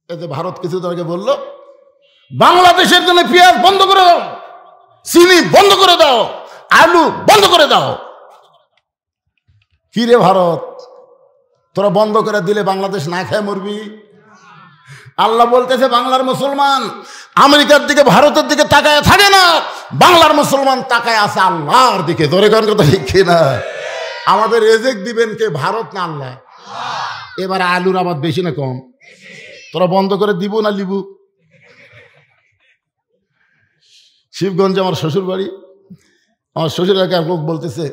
এই যে ভারত কিছু তোমাকে বললো বাংলাদেশের জন্য পেঁয়াজ বন্ধ করে দাও, চিনি বন্ধ করে দাও, আলু বন্ধ করে দাও। কি রে ভারত, তোরা বন্ধ করে দিলে বাংলাদেশ না খেয়ে মরবি? আল্লাহ বলতেছে বাংলার মুসলমান আমেরিকার দিকে ভারতের দিকে তাকায় থাকে না, বাংলার মুসলমান তাকায় আছে আল্লাহর দিকে। ধরে কোন কথা ঠিক না? আমাদের রেজেক দিবেন কে, ভারত না আল্লাহ? এবার আলুর আবাদ বেশি না কম? তোরা বন্ধ করে দিব না লিবু? শিবগঞ্জে আমার শ্বশুর বাড়ি, আমার শ্বশুর এলাকার লোক বলতেছে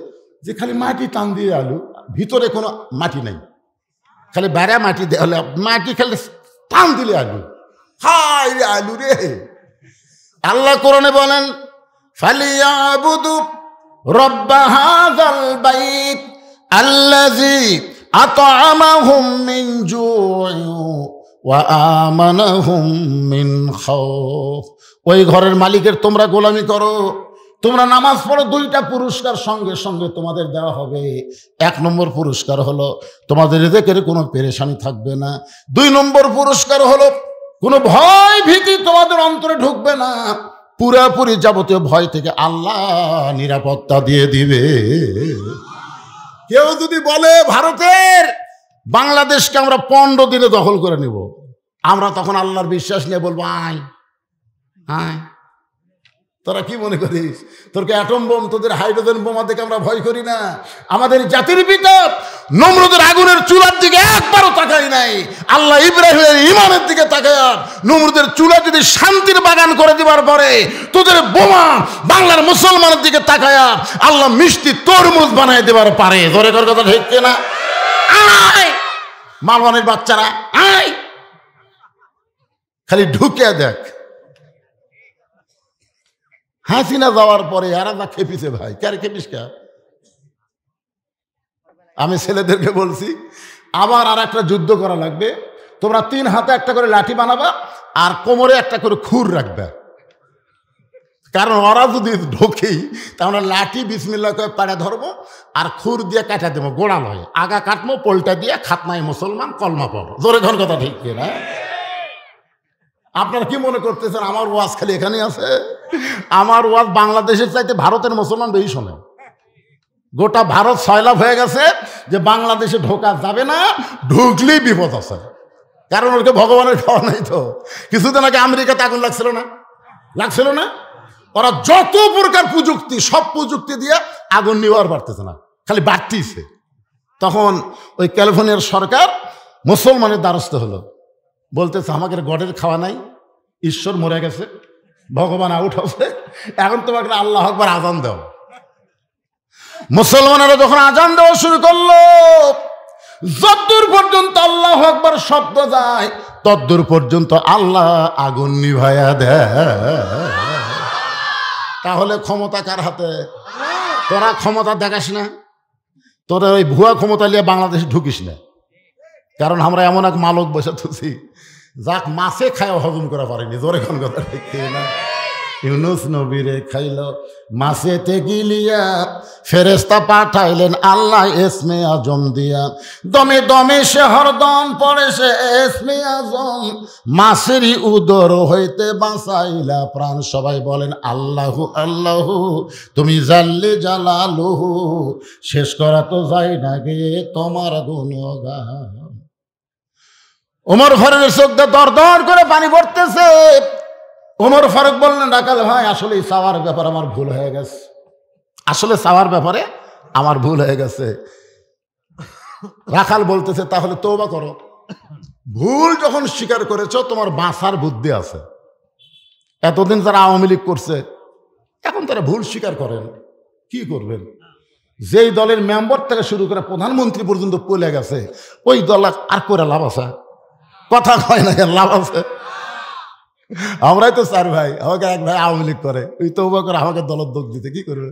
যে খালি মাটি টান দিয়ে আলু, ভিতরে কোনো মাটি নাই, খালি বেড়া মাটি দেওয়া, মাটি খালি টান দিলে আলু। হাই রে আলু রে! আল্লাহ কোরআনে বলেন ফালিয়াবুদু রব্ব হাযাল বাইত আল্লাযী আত'আমাহুম মিন জু'ইন ওয়া আমানাহুম মিন খাউফ। ওই ঘরের মালিকের তোমরা গোলামি করো, তোমরা নামাজ পড়ো, দুইটা পুরস্কার সঙ্গে সঙ্গে তোমাদের দেওয়া হবে। 1 নম্বর পুরস্কার হলো তোমাদের রিজিকের কোনো পেরেশানি থাকবে না। 2 নম্বর পুরস্কার হলো কোনো ভয় ভীতি তোমাদের অন্তরে ঢুকবে না, পুরাপুরি যাবতীয় ভয় থেকে আল্লাহ নিরাপত্তা দিয়ে দিবে। কেউ যদি বলে ভারতের বাংলাদেশকে আমরা 15 দিনে দখল করে নিব, আমরা তখন আল্লাহর বিশ্বাস নিয়ে বলবো আয় আয়। তোরা কি মনে করিস তোর কি অ্যাটম বোম, তোদের হাইড্রোজেন বোমা দেখে আমরা ভয় করি না? আমাদের জাতির পিতা নমরুদের আগুনের চুলার দিকে একবারও তাকাই নাই। আল্লাহ ইব্রাহিমের ঈমানের দিকে তাকায় নমরুদের চুলা যদি শান্তির বাগান করে দিবার পরে তোদের বোমা বাংলার মুসলমানের দিকে তাকায় আল্লাহ মিষ্টি তরমুজ বানায় দেবার পারে। ধরে কর কথা ঠিক না? আয় মালওয়ানের বাচ্চারা আয়, খালি ঢুকে দেখ। হাসিনা যাওয়ার পরে এরা যা খেপিছে ভাই, কে খেপিস কে? আমি ছেলেদেরকে বলছি আবার আর একটা যুদ্ধ করা লাগবে, তোমরা 3 হাতে একটা করে লাঠি বানাবা আর কোমরে একটা করে খুর রাখবে, কারণ ওরা যদি ঢোকেই তাহলে লাঠি বিসমিল্লাহ করে পাড়ে ধরবো আর খুর দিয়ে কাটা দেবো, গোড়া লয় আগা কাটবো, পোলটা দিয়ে খাতনায় মুসলমান কলমা পড়ো। জোরে ধর কথা ঠিক কিনা? আপনারা কি মনে করতেছেন আমার ওয়াজ খালি এখানে আছে? আমার ওয়াজ বাংলাদেশের চাইতে ভারতের মুসলমান বেশি শোনে। গোটা ভারত সয়লাভ হয়ে গেছে যে বাংলাদেশে ঢোকা যাবে না, ঢুকলেই বিপদ আছে, কারণ ওকে ভগবানের খাওয়া নাই। তো কিছুদিন আগে আমেরিকাতে আগুন লাগছিল না? লাগছিল না? ওরা যত প্রকার প্রযুক্তি, সব প্রযুক্তি দিয়ে আগুন নিবার পারতেছে না, খালি বাড়তিছে। তখন ওই ক্যালিফোর্নিয়ার সরকার মুসলমানের দ্বারস্থ হলো, বলতেছে আমাকে গডের খাওয়া নাই, ঈশ্বর মরে গেছে, ভগবান আউট হবে, এখন তোমাকে আল্লাহ আকবার আজান দাও। মুসলমানেরা যখন আজান দেওয়া শুরু করলো, যতদূর পর্যন্ত আল্লাহ আকবার শব্দ যায় ততদূর পর্যন্ত আল্লাহ আগুন নিভাইয়া দেয়। তাহলে ক্ষমতা কার হাতে? তোরা ক্ষমতা দেখাস না, তোরা ওই ভুয়া ক্ষমতা নিয়ে বাংলাদেশে ঢুকিস না, কারণ আমরা এমন এক মালক বসে থুছি যাক মাছে খায় হজম করা পারেনি। জোরে কোন কথা ঠিক না? ইউনুস নবীরে খাইল মাছেতে গিলিয়া, ফেরেশতা পাঠাইলেন আল্লাহ এসমে আজম দিয়া, দমে দমে সে হরদম পড়ে সে এসমে আজম, মাছেরই উদর হইতে বাঁচাইলা প্রাণ। সবাই বলেন আল্লাহু আল্লাহু, তুমি জাল্লে জালালুহু, শেষ করা তো যায় না গে তোমার গুণগান। ওমর ফারুকের চোখ দিয়ে দর দর করে পানি পড়তেছে। ওমর ফারুক বললেন রাখাল ভাই আসলে চাওয়ার ব্যাপারে আমার ভুল হয়ে গেছে, আসলে চাওয়ার ব্যাপারে আমার ভুল হয়ে গেছে। রাখাল বলতেছে তাহলে তওবা করো, ভুল যখন স্বীকার করেছো তোমার বাঁচার বুদ্ধি আছে। এতদিন যারা আওয়ামী লীগ করছে এখন তারা ভুল স্বীকার করেন, কি করবেন? যেই দলের মেম্বার থেকে শুরু করে প্রধানমন্ত্রী পর্যন্ত পলে গেছে, ওই দল আর করে লাভ আছে? কথা কয় না, লাভ আছে? আমরাই তো 4 ভাই, আমাকে এক ভাই আওয়ামী লীগ করে, ওই তওবা করে আমাকে দলের দোষ দিতে কি করবে?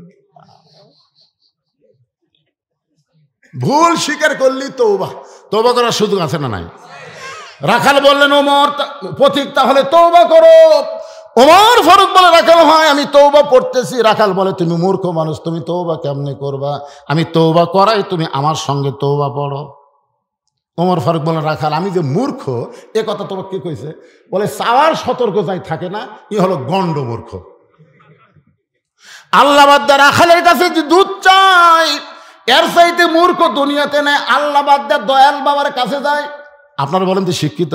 ভুল স্বীকার করলি তওবা করার সুযোগ আছে না নাই? রাখাল বললেন ওমর পথিক তাহলে তওবা করো। ওমর ফারুক বলে রাখাল ভাই আমি তওবা পড়তেছি। রাখাল বলে তুমি মূর্খ মানুষ, তুমি তওবা কেমনে করবা? আমি তওবা করাই, তুমি আমার সঙ্গে তওবা পড়ো। ওমর ফারুক বলে, রাখাল আমি যে মূর্খ এ কথা তোমাকে কে কইছে? বলে, চাওয়ার সতর্ক যাই থাকে না, ই হলো গণ্ড মূর্খ। আল্লাহ বাদ দিয়ে রাখালের কাছে যে দুধ চাই, এর চাইতে মূর্খ দুনিয়াতে নেই। আল্লাহ বাদ দিয়ে দয়াল বাবার কাছে যায়। আপনারা বলেন তো শিক্ষিত?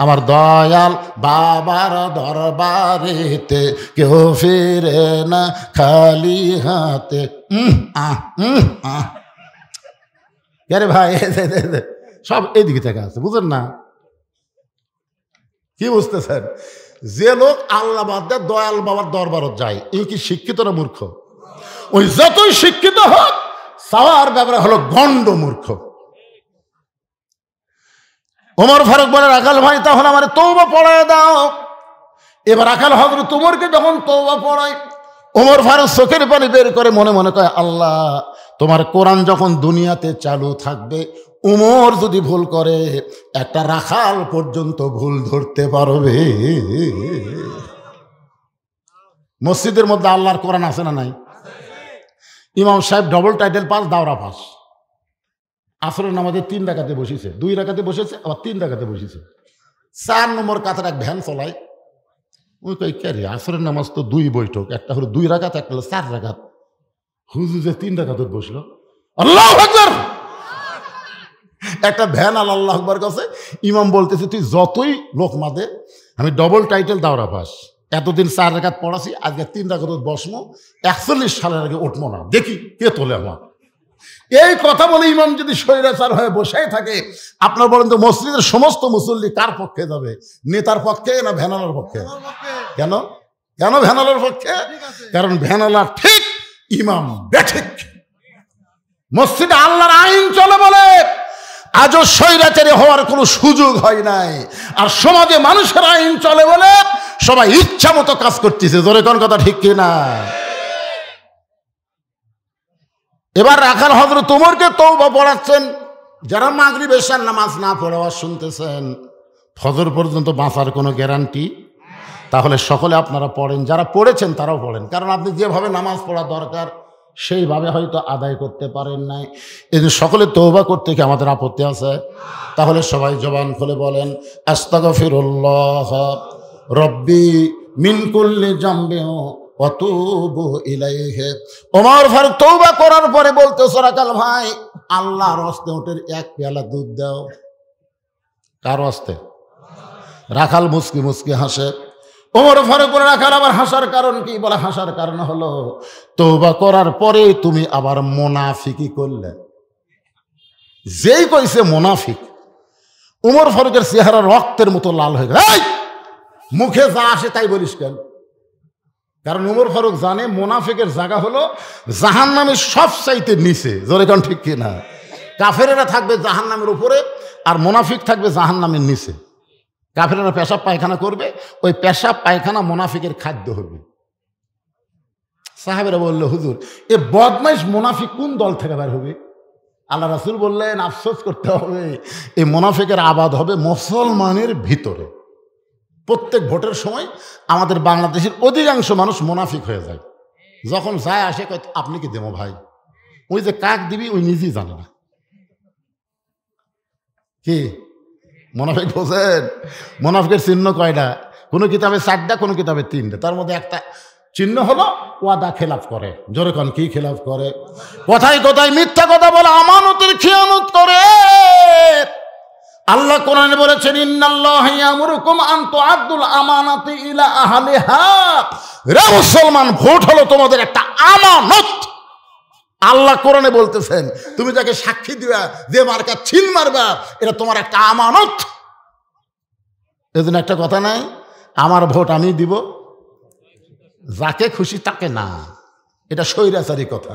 আমার দয়াল বাবার দরবারেতে কেউ ফিরে না খালি হাতে। আরে ভাই, সব এইদিকে থেকে আছে, বুঝেন না? কি বুঝতেছেন? যে লোক আল্লাহ বাদ দিয়ে দয়াল বাবার দরবারত যায়, এই কি শিক্ষিত না মূর্খ? ওই যতই শিক্ষিত হোক, চাওয়ার ব্যাপারে হলো গণ্ড মূর্খ। ওমর ফারুক বলে, রাখাল ভাই তাহলে আমার তওবা পড়ায় দাও। এবার রাখাল হযরত ওমরকে যখন তওবা পড়ায়, ওমর ফারুক চোখের পানি বের করে মনে মনে কয়, আল্লাহ তোমার কোরআন যখন দুনিয়াতে চালু থাকবে, উমর যদি ভুল করে একটা রাখাল পর্যন্ত ভুল ধরতে পারবে। মসজিদের মধ্যে আল্লাহর কোরআন আছে না নাই? ইমাম সাহেব ডবল টাইটেল পাস, দাওরা পাস। আসরের নামাজে 3 রাকাতে বসেছে, 2 রাকাতে বসেছে, আবার 3 রাকাতে বসেছে। 4 নম্বর কাতার এক ভ্যান চলায়। ওই কই কে রে, আসরের নামাজ তো 2 বৈঠক, একটা হলো 2 রাকাত, একটা হলো 4 রাকাত। হুজুর যে 3 রাকাত বসলো, আল্লাহু আকবার। একটা ভ্যান আল্লাহু আকবার কাছে ইমাম বলতেছে, তুই যতই লোক মাদে, আমি ডবল টাইটেল দাওরা পাস, এতদিন 4 রাকাত পড়াছি, আজকে 3 রাকাত বসবো, 41 সালের আগে উঠবো না, দেখি কে তোলে আমার। এই কথা বলে ইমাম যদি স্বৈরাচার হয়ে বসেই থাকে, আপনার বলেন তো মসজিদের সমস্ত মুসল্লি কার পক্ষে যাবে? নেতার পক্ষে না ভ্যানালার পক্ষে? কেন কেন ভ্যানালার পক্ষে? কারণ ভ্যানালা ঠিক, ইমাম বেঠিক। মসজিদে আল্লাহর আইন চলে বলে আজও স্বৈরাচারী হওয়ার কোনো সুযোগ হয় নাই। আর সমাজে মানুষের আইন চলে বলে সবাই ইচ্ছা মতো কাজ করতেছে। জোরে কোন কথা ঠিক কিনা? এবার রাখাল হযরত ওমরকে তওবা পড়াচ্ছেন। যারা মাগরিব এশার নামাজ না পড়াবার শুনতেছেন, ফজর পর্যন্ত বাঁচার কোনো গ্যারান্টি? তাহলে সকলে আপনারা পড়েন, যারা পড়েছেন তারাও পড়েন। কারণ আপনি যেভাবে নামাজ পড়া দরকার সেইভাবে হয়তো আদায় করতে পারেন নাই। এই যে সকলে তওবা করতে কি আমাদের আপত্তি আছে? তাহলে সবাই জবান খুলে বলেন, আস্তাগফিরুল্লাহ রব্বি মিন কুল্লি জামবি ওয়া তুবু ইলাইহি। ওমর ফারুক তওবা করার পরে বলতেছে, রাখাল ভাই আল্লাহর হস্তে ওটের 1 পেয়ালা দুধ দাও। কার হস্তে? রাখাল মুস্কি মুস্কি হাসে। ওমর ফারুক বলে, রাখাল আবার হাসার কারণ কি? বলে, হাসার কারণ হলো তওবা করার পরে তুমি আবার মুনাফিকি করলে। যেই কইছে মুনাফিক, ওমর ফারুকের চেহারা রক্তের মতো লাল হয়ে গেল। মুখে যা আসে তাই বলিস কেন? কারণ ওমর ফারুক জানে মুনাফিকের জায়গা হলো জাহান্নামের সবচাইতে নিচে। জোরে কোন ঠিক কিনা? কাফেরেরা থাকবে জাহান্নামের উপরে, আর মুনাফিক থাকবে জাহান্নামের নিচে। কাফেরেরা পেশাব পায়খানা করবে, ওই পেশাব পায়খানা মুনাফিকের খাদ্য হবে। সাহাবেরা বলল, হুজুর এ বদমাইশ মুনাফিক কোন দল থেকে বের হবে? আল্লাহ রাসূল বললেন, আফসোস করতে হবে, এই মুনাফিকের আবাদ হবে মুসলমানের ভিতরে। প্রত্যেক ভোটের সময় আমাদের বাংলাদেশের অধিকাংশ মানুষ মুনাফিক হয়ে যায়। যখন যায় আসে কয়, আপনি কি দেবো ভাই? ওই যে কাক দিবি ওই নিজেই জানে না। কি মুনাফিক বোঝেন? মুনাফিকের চিহ্ন কয়টা? কোনো কিতাবে 4টা, কোনো কিতাবে 3টা। তার মধ্যে একটা চিহ্ন হলো ওয়াদা খেলাফ করে। জোরে কোন কি খেলাফ করে? কথায় কথায় মিথ্যা কথা বলে, আমানতের খিয়ানত করে। আল্লাহ কোরআনে বলেছেন, ইন্নাল্লাহা ইয়ামুরুকুম আন তুআদ্দুল আমানাতি ইলা আহলিহা। রে মুসলমান, ভোট হলো তোমাদের একটা আমানত। আল্লাহ কোরআনে বলতেছেন, তুমি যাকে সাক্ষী দিবা, যে মার্কা ছিল মারবা, এটা তোমার একটা আমানত। এজন্য একটা কথা নাই, আমার ভোট আমি দিব, যাকে খুশি তাকে না। এটা স্বৈরাচারী কথা।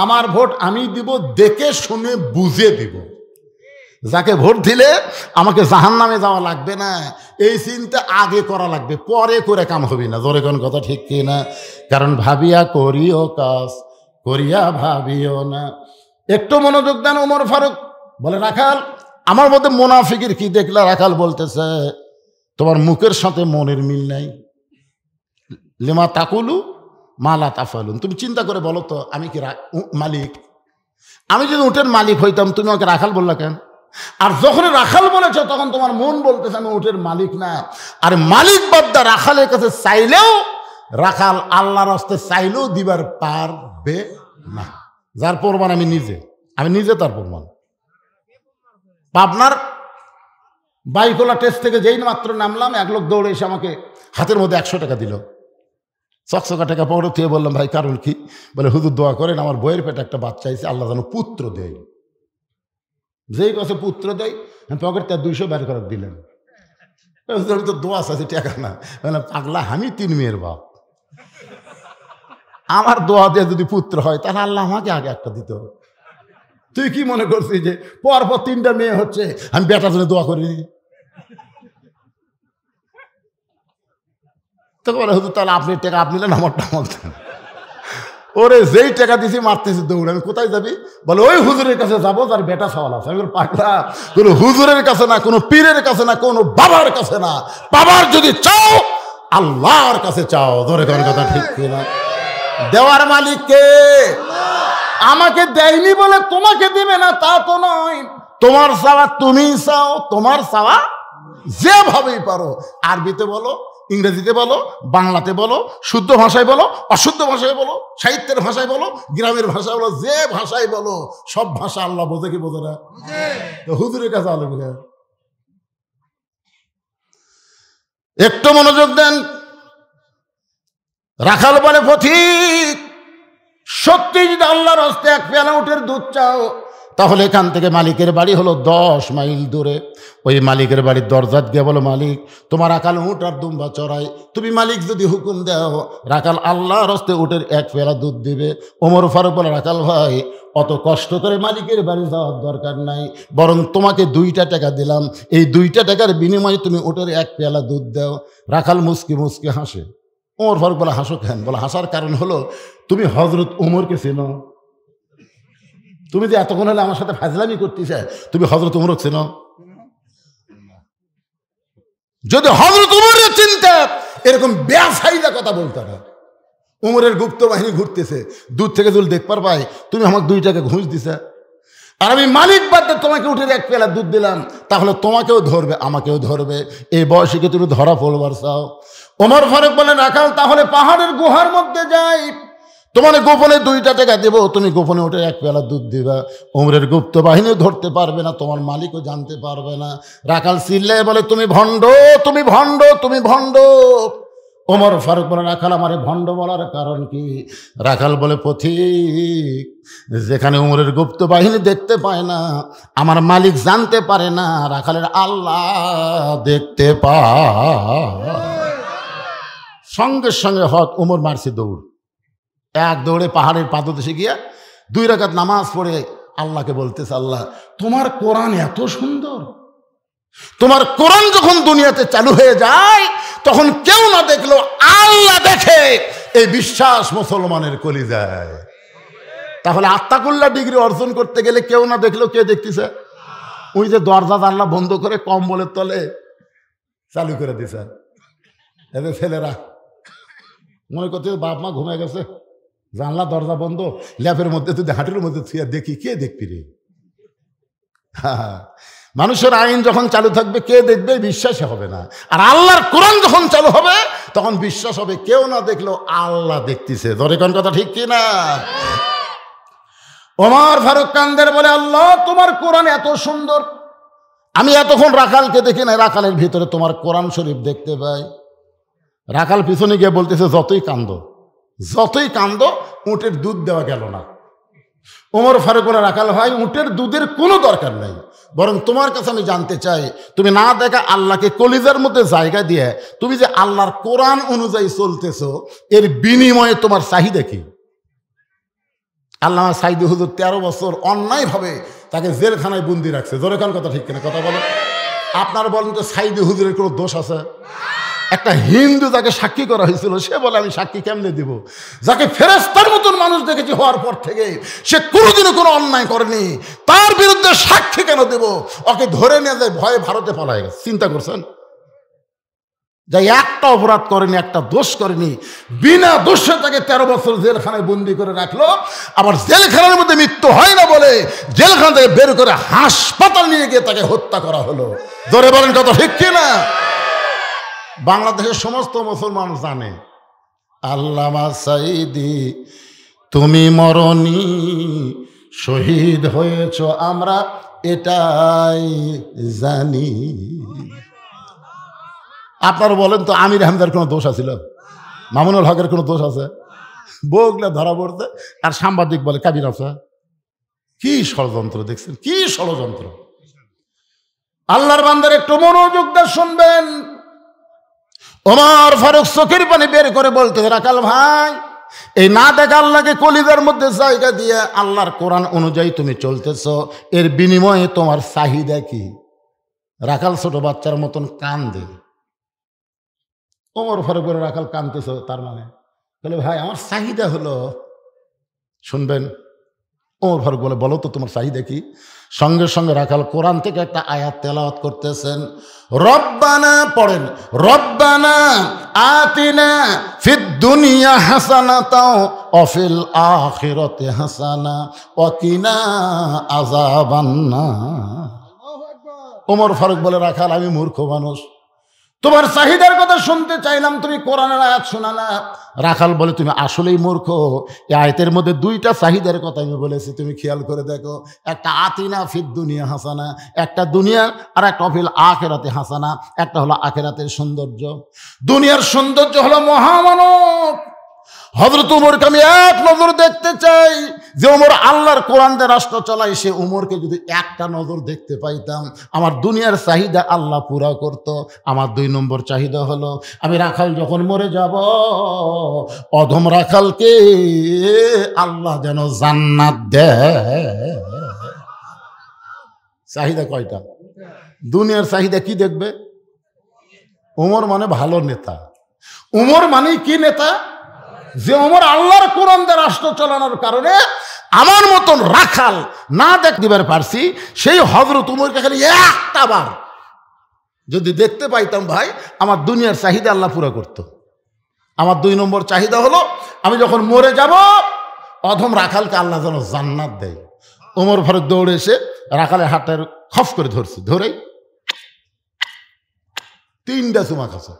আমার ভোট আমি দিব, দেখে শুনে বুঝে দিব। যাকে ভোট দিলে আমাকে জাহান্নামে যাওয়া লাগবে না, এই চিন্তা আগে করা লাগবে, পরে করে কাম হবে না। জোরে কোন কথা ঠিক কি না? কারণ ভাবিয়া করিও কাজ, করিয়া ভাবিও না। একটু মনোযোগ দেন। ওমর ফারুক বলে, রাখাল আমার মধ্যে মুনাফিকের কি দেখলা? রাখাল বলতেছে, তোমার মুখের সাথে মনের মিল নাই। লিমা তাকুলু মালা তাফালুন। তুমি চিন্তা করে বলো তো, আমি কি মালিক? আমি যদি উটের মালিক হইতাম, তুমি আমাকে রাখাল বললা কেন? আর যখন রাখাল বলেছ তখন তোমার মন বলতেছে আমি উটের মালিক না। আর মালিক বাদ্দা রাখালের কাছে চাইলেও রাখাল আল্লাহর হস্তে চাইলেও দিবার পারবে না। যার প্রমাণ আমি নিজে তার প্রমাণ। পাবনার বাইকোলা টেস্ট থেকে যেই মাত্র নামলাম, এক লোক দৌড়ে এসে আমাকে হাতের মধ্যে 100 টাকা দিল। চকচকা টাকা পড়ে থেকে বললাম ভাই কারণ কি? বলে হুজুর দোয়া করেন, আমার বইয়ের পেটে একটা বাচ্চা আছে, আল্লাহ যেন পুত্র দেয়। যেই কাছে পুত্র দেয় পকেট তার 200 বের করে দিলেন। আমি তো দোয়া আছে টাকা না। পাগলা, আমি 3 মেয়ের বাপ, আমার দোয়া দিয়ে যদি পুত্র হয় তাহলে আল্লাহ আমাকে আগে একটা দিত। তুই কি মনে করছিস যে পরপর 3টা মেয়ে হচ্ছে আমি বেটার জন্য দোয়া করি? তো বলে হুজুর তাহলে আপনি টাকা আপনি নেন, আমারটা আমার দেন। ওরে যেই টাকা দিছি মারতেছি দৌড়। আমি কোথায় যাবি? বলে ওই হুজুরের কাছে যাবো যার বেটা সওয়াল আছে। আমি পাগলা, কোনো হুজুরের কাছে না, কোনো পীরের কাছে না, কোনো বাবার কাছে না। বাবার যদি চাও আল্লাহর কাছে চাও। ধরে কোন কথা ঠিক কিনা? দেওয়ার মালিক কে? আমাকে দেয়নি বলে তোমাকে দিবে না তা তো নয়। তোমার চাওয়া তুমি চাও, তোমার চাওয়া যেভাবেই পারো। আরবিতে বলো, ইংরেজিতে বলো, বাংলাতে বলো, শুদ্ধ ভাষায় বলো, অশুদ্ধ ভাষায় বলো, সাহিত্যের ভাষায় বলো, গ্রামের ভাষায় বলো, যে ভাষায় বলো, সব ভাষা আল্লাহ বোঝে কি বোঝে না? তো হুজুরের কাছে আলো বোঝে। একটু মনোযোগ দেন। রাখাল বলে পথিক, সত্যি যদি আল্লাহর হস্তে 1 পেয়ালা উটের দুধ চাও তাহলে এখান থেকে মালিকের বাড়ি হলো 10 মাইল দূরে। ওই মালিকের বাড়ির দরজাত গিয়ে বলো মালিক তোমার রাখাল উট আর দুম্বা চড়াই। তুমি মালিক যদি হুকুম দাও রাখাল আল্লাহর হস্তে উটের 1 পেয়ালা দুধ দিবে। ওমর ফারুক বলে রাখাল ভাই অত কষ্ট করে মালিকের বাড়ি যাওয়ার দরকার নাই, বরং তোমাকে 2টা টাকা দিলাম, এই 2টা টাকার বিনিময়ে তুমি উটের 1 পেয়ালা দুধ দাও। রাখাল মুসকি মুসকি হাসে। ওমর ফারুক বলে হাসো কেন? বলে হাসার কারণ হলো তুমি হযরত ওমরকে চেনো। তুমি যে এতক্ষণ হলে আমার সাথে ফাজলামি করতেছে, তুমি হযরত ওমরকে চেনো? যদি হযরত ওমরের চিন্তা এরকম বেয়াসাইদা কথা বলতে না। ওমরের গুপ্ত বাহিনী ঘুরতেছে, দূর থেকে যদি দেখ পার পাই তুমি আমাকে 2 টাকা ঘুষ দিছে, আর আমি মালিক বাদে তোমাকে উঠে 1 পেয়ালা দুধ দিলাম, তাহলে তোমাকেও ধরবে আমাকেও ধরবে। এই বয়সে কি তুমি ধরা পড়বার চাও? ওমর ফারুক বলে রাখাল তাহলে পাহাড়ের গুহার মধ্যে যাই, তোমার গোপনে 2টা টাকা দেব, তুমি গোপনে উঠে 1 পেয়ালা দুধ দিবা। ওমরের গুপ্ত বাহিনীও ধরতে পারবে না, তোমার মালিকও জানতে পারবে না। রাখাল চিল্লায় বলে তুমি ভণ্ড, তুমি ভণ্ড, তুমি ভণ্ড। ওমর ফারুক বলে রাখাল আমারে ভণ্ড বলার কারণ কি? রাখাল বলে পথিক যেখানে ওমরের গুপ্ত বাহিনী দেখতে পায় না, আমার মালিক জানতে পারে না, রাখালের আল্লাহ দেখতে পায়। সঙ্গে সঙ্গে হঠাৎ ওমর মারছে দৌড়। 1 দৌড়ে পাহাড়ের পাদদেশে গিয়ে 2 রাকাত নামাজ পড়ে আল্লাহকে বলতেছে আল্লাহ তোমার কোরআন এত সুন্দর, তোমার কোরআন যখন দুনিয়াতে চালু হয়ে যায় তখন কেউ না দেখলো আল্লাহ দেখে, এই বিশ্বাস মুসলমানের কলিজায়। তাহলে আত্তাকুল্লাহ ডিগ্রি অর্জন করতে গেলে কেউ না দেখলো কে দেখতেছে? ওই যে দরজা জানলা বন্ধ করে কম্বলের তলে চালু করে দিছে। এদের ছেলেরা মনে করতে বাপ মা ঘুমিয়ে গেছে, জানলা দরজা বন্ধ, ল্যাপের মধ্যে তুই হাঁটুর মধ্যে থুয়া দেখি কে দেখবি রে? মানুষের আইন যখন চালু থাকবে কে দেখবে? বিশ্বাসই হবে না। আর আল্লাহর কোরআন যখন চালু হবে তখন বিশ্বাস হবে কেউ না দেখলো আল্লাহ দেখতেছে। ধরে কোন কথা ঠিক কি না? ওমর ফারুক কান্দের বলে আল্লাহ তোমার কোরআন এত সুন্দর, আমি এতক্ষণ রাখালকে দেখি না, রাখালের ভিতরে তোমার কোরআন শরীফ দেখতে পাই। রাখাল পিছনে গিয়ে বলতেছে যতই কান্দো উটের দুধ দেওয়া গেল না। ওমর ফারুক বলে রাখাল ভাই উটের দুধের কোনো দরকার নাই, বরং তোমার কাছে আমি জানতে চাই তুমি না দেখা আল্লাহকে কলিজার মধ্যে জায়গা দিয়ে তুমি যে আল্লাহর কোরআন অনুযায়ী চলতেছো এর বিনিময়ে তোমার চাহিদা কি? আল্লামা সাইদি হুজুর 13 বছর অন্যায়ভাবে তাকে জেলখানায় বন্দি রাখছে। জোরে কোন কথা ঠিক কিনা কথা বলো? আপনারা বলেন তো সাইদি হুজুরের কোনো দোষ আছে? একটা হিন্দু যাকে সাক্ষী করা হয়েছিল সে বলে আমি সাক্ষী কেমনে দিব? যাকে ফেরেশতার মতন মানুষ দেখেছি হওয়ার পর থেকে সে কোনোদিনও কোনো অন্যায় করেনি, তার বিরুদ্ধে সাক্ষী কেন দেব? ওকে ধরে নিয়ে যায় ভয়ে ভারতে পালায় গেছে। চিন্তা করছেন? যা একটা অপরাধ করেনি, একটা দোষ করেনি, বিনা দোষে তাকে 13 বছর জেলখানায় বন্দি করে রাখলো। আবার জেলখানার মধ্যে মৃত্যু হয় না বলে জেলখানা থেকে বের করে হাসপাতাল নিয়ে গিয়ে তাকে হত্যা করা হলো। ধরে বলেন কত ঠিক কিনা? বাংলাদেশের সমস্ত মুসলমান জানে আল্লামা সাঈদী তুমি মরনি, শহীদ হয়েছ আমরা এটাই জানি। আপনারা বলেন তো আমির আহমেদের কোনো দোষ আছিল? মামুনুল হকের কোনো দোষ আছে? বগলে ধরা পড়তে আর সাংবাদিক বলে কাবির আছে। কি ষড়যন্ত্র দেখছেন, কি ষড়যন্ত্র! আল্লাহর বান্দার একটু মনোযোগ দিয়ে শুনবেন। ওমর ফারুক চোখের পানি বের করে বলতে, রাখাল ভাই, এই না দেখা আল্লাহকে কলিজার মধ্যে জায়গা দিয়ে আল্লাহর কোরআন অনুযায়ী তুমি চলতেছ, এর বিনিময়ে তোমার চাহিদা কি? রাখাল ছোট বাচ্চার মতন কান্দে। ওমর ফারুক বলে, রাখাল কান্দতেছ তার মানে? বলে, ভাই আমার চাহিদা হলো, শুনবেন। ওমর ফারুক বলে, বলো তো তোমার চাহিদা কি? সঙ্গে সঙ্গে রাখাল কোরআন থেকে একটা আয়াত তেলাওয়াত করতেছেন। রব্বানা পড়েন, রব্বানা আতিনা ফিদ দুনিয়া হাসানাতাও ওয়া ফিল আখিরাতি হাসানা ওয়া কিনা আযাবান্নার। ওমর ফারুক বলে, রাখাল আমি মূর্খ মানুষ, তোমার চাহিদার কথা শুনতে চাইলাম, তুমি কোরআনের আয়াত শোনালা। রাখাল বলে, তুমি আসলেই মূর্খ। এই আয়াতের মধ্যে 2টা চাহিদার কথা আমি বলেছি, তুমি খেয়াল করে দেখো। একটা আতিনা ফিদ দুনিয়া হাসানা, একটা দুনিয়া, আর একটা ফিল আখিরাতে হাসানা, একটা হলো আখিরাতের সৌন্দর্য। দুনিয়ার সৌন্দর্য হলো মহামানব হযরত উমরকে আমি এক নজর দেখতে চাই। যে উমর আল্লাহর কোরআন দিয়ে রাষ্ট্র চালায়, সে উমরকে যদি একটা নজর দেখতে পাইতাম, আমার দুনিয়ার চাহিদা আল্লাহ পুরা করত। আমার 2 নম্বর চাহিদা হলো, আমি রাখাল যখন মরে যাব, অধম রাখালকে আল্লাহ যেন জান্নাত দেয়। চাহিদা কয়টা? দুনিয়ার চাহিদা কি দেখবে? উমর মানে ভালো নেতা। উমর মানে কি নেতা? যে ওমর আল্লাহর কোরআন দিয়ে রাষ্ট্র চালানোর কারণে আমার মতন রাখাল না দেখতে পারছি, সেই হযরত উমরকে খালি একটা বার যদি দেখতে পাইতাম, ভাই আমার দুনিয়ার চাহিদা আল্লাহ পুরা করত। আমার 2 নম্বর চাহিদা হলো, আমি যখন মরে যাব, অধম রাখালকে আল্লাহ যেন জান্নাত দেয়। ওমর ফারুক দৌড়ে এসে রাখালের হাতের খফ করে ধরছে, ধরেই 3টা চুমা খাচ্ছে।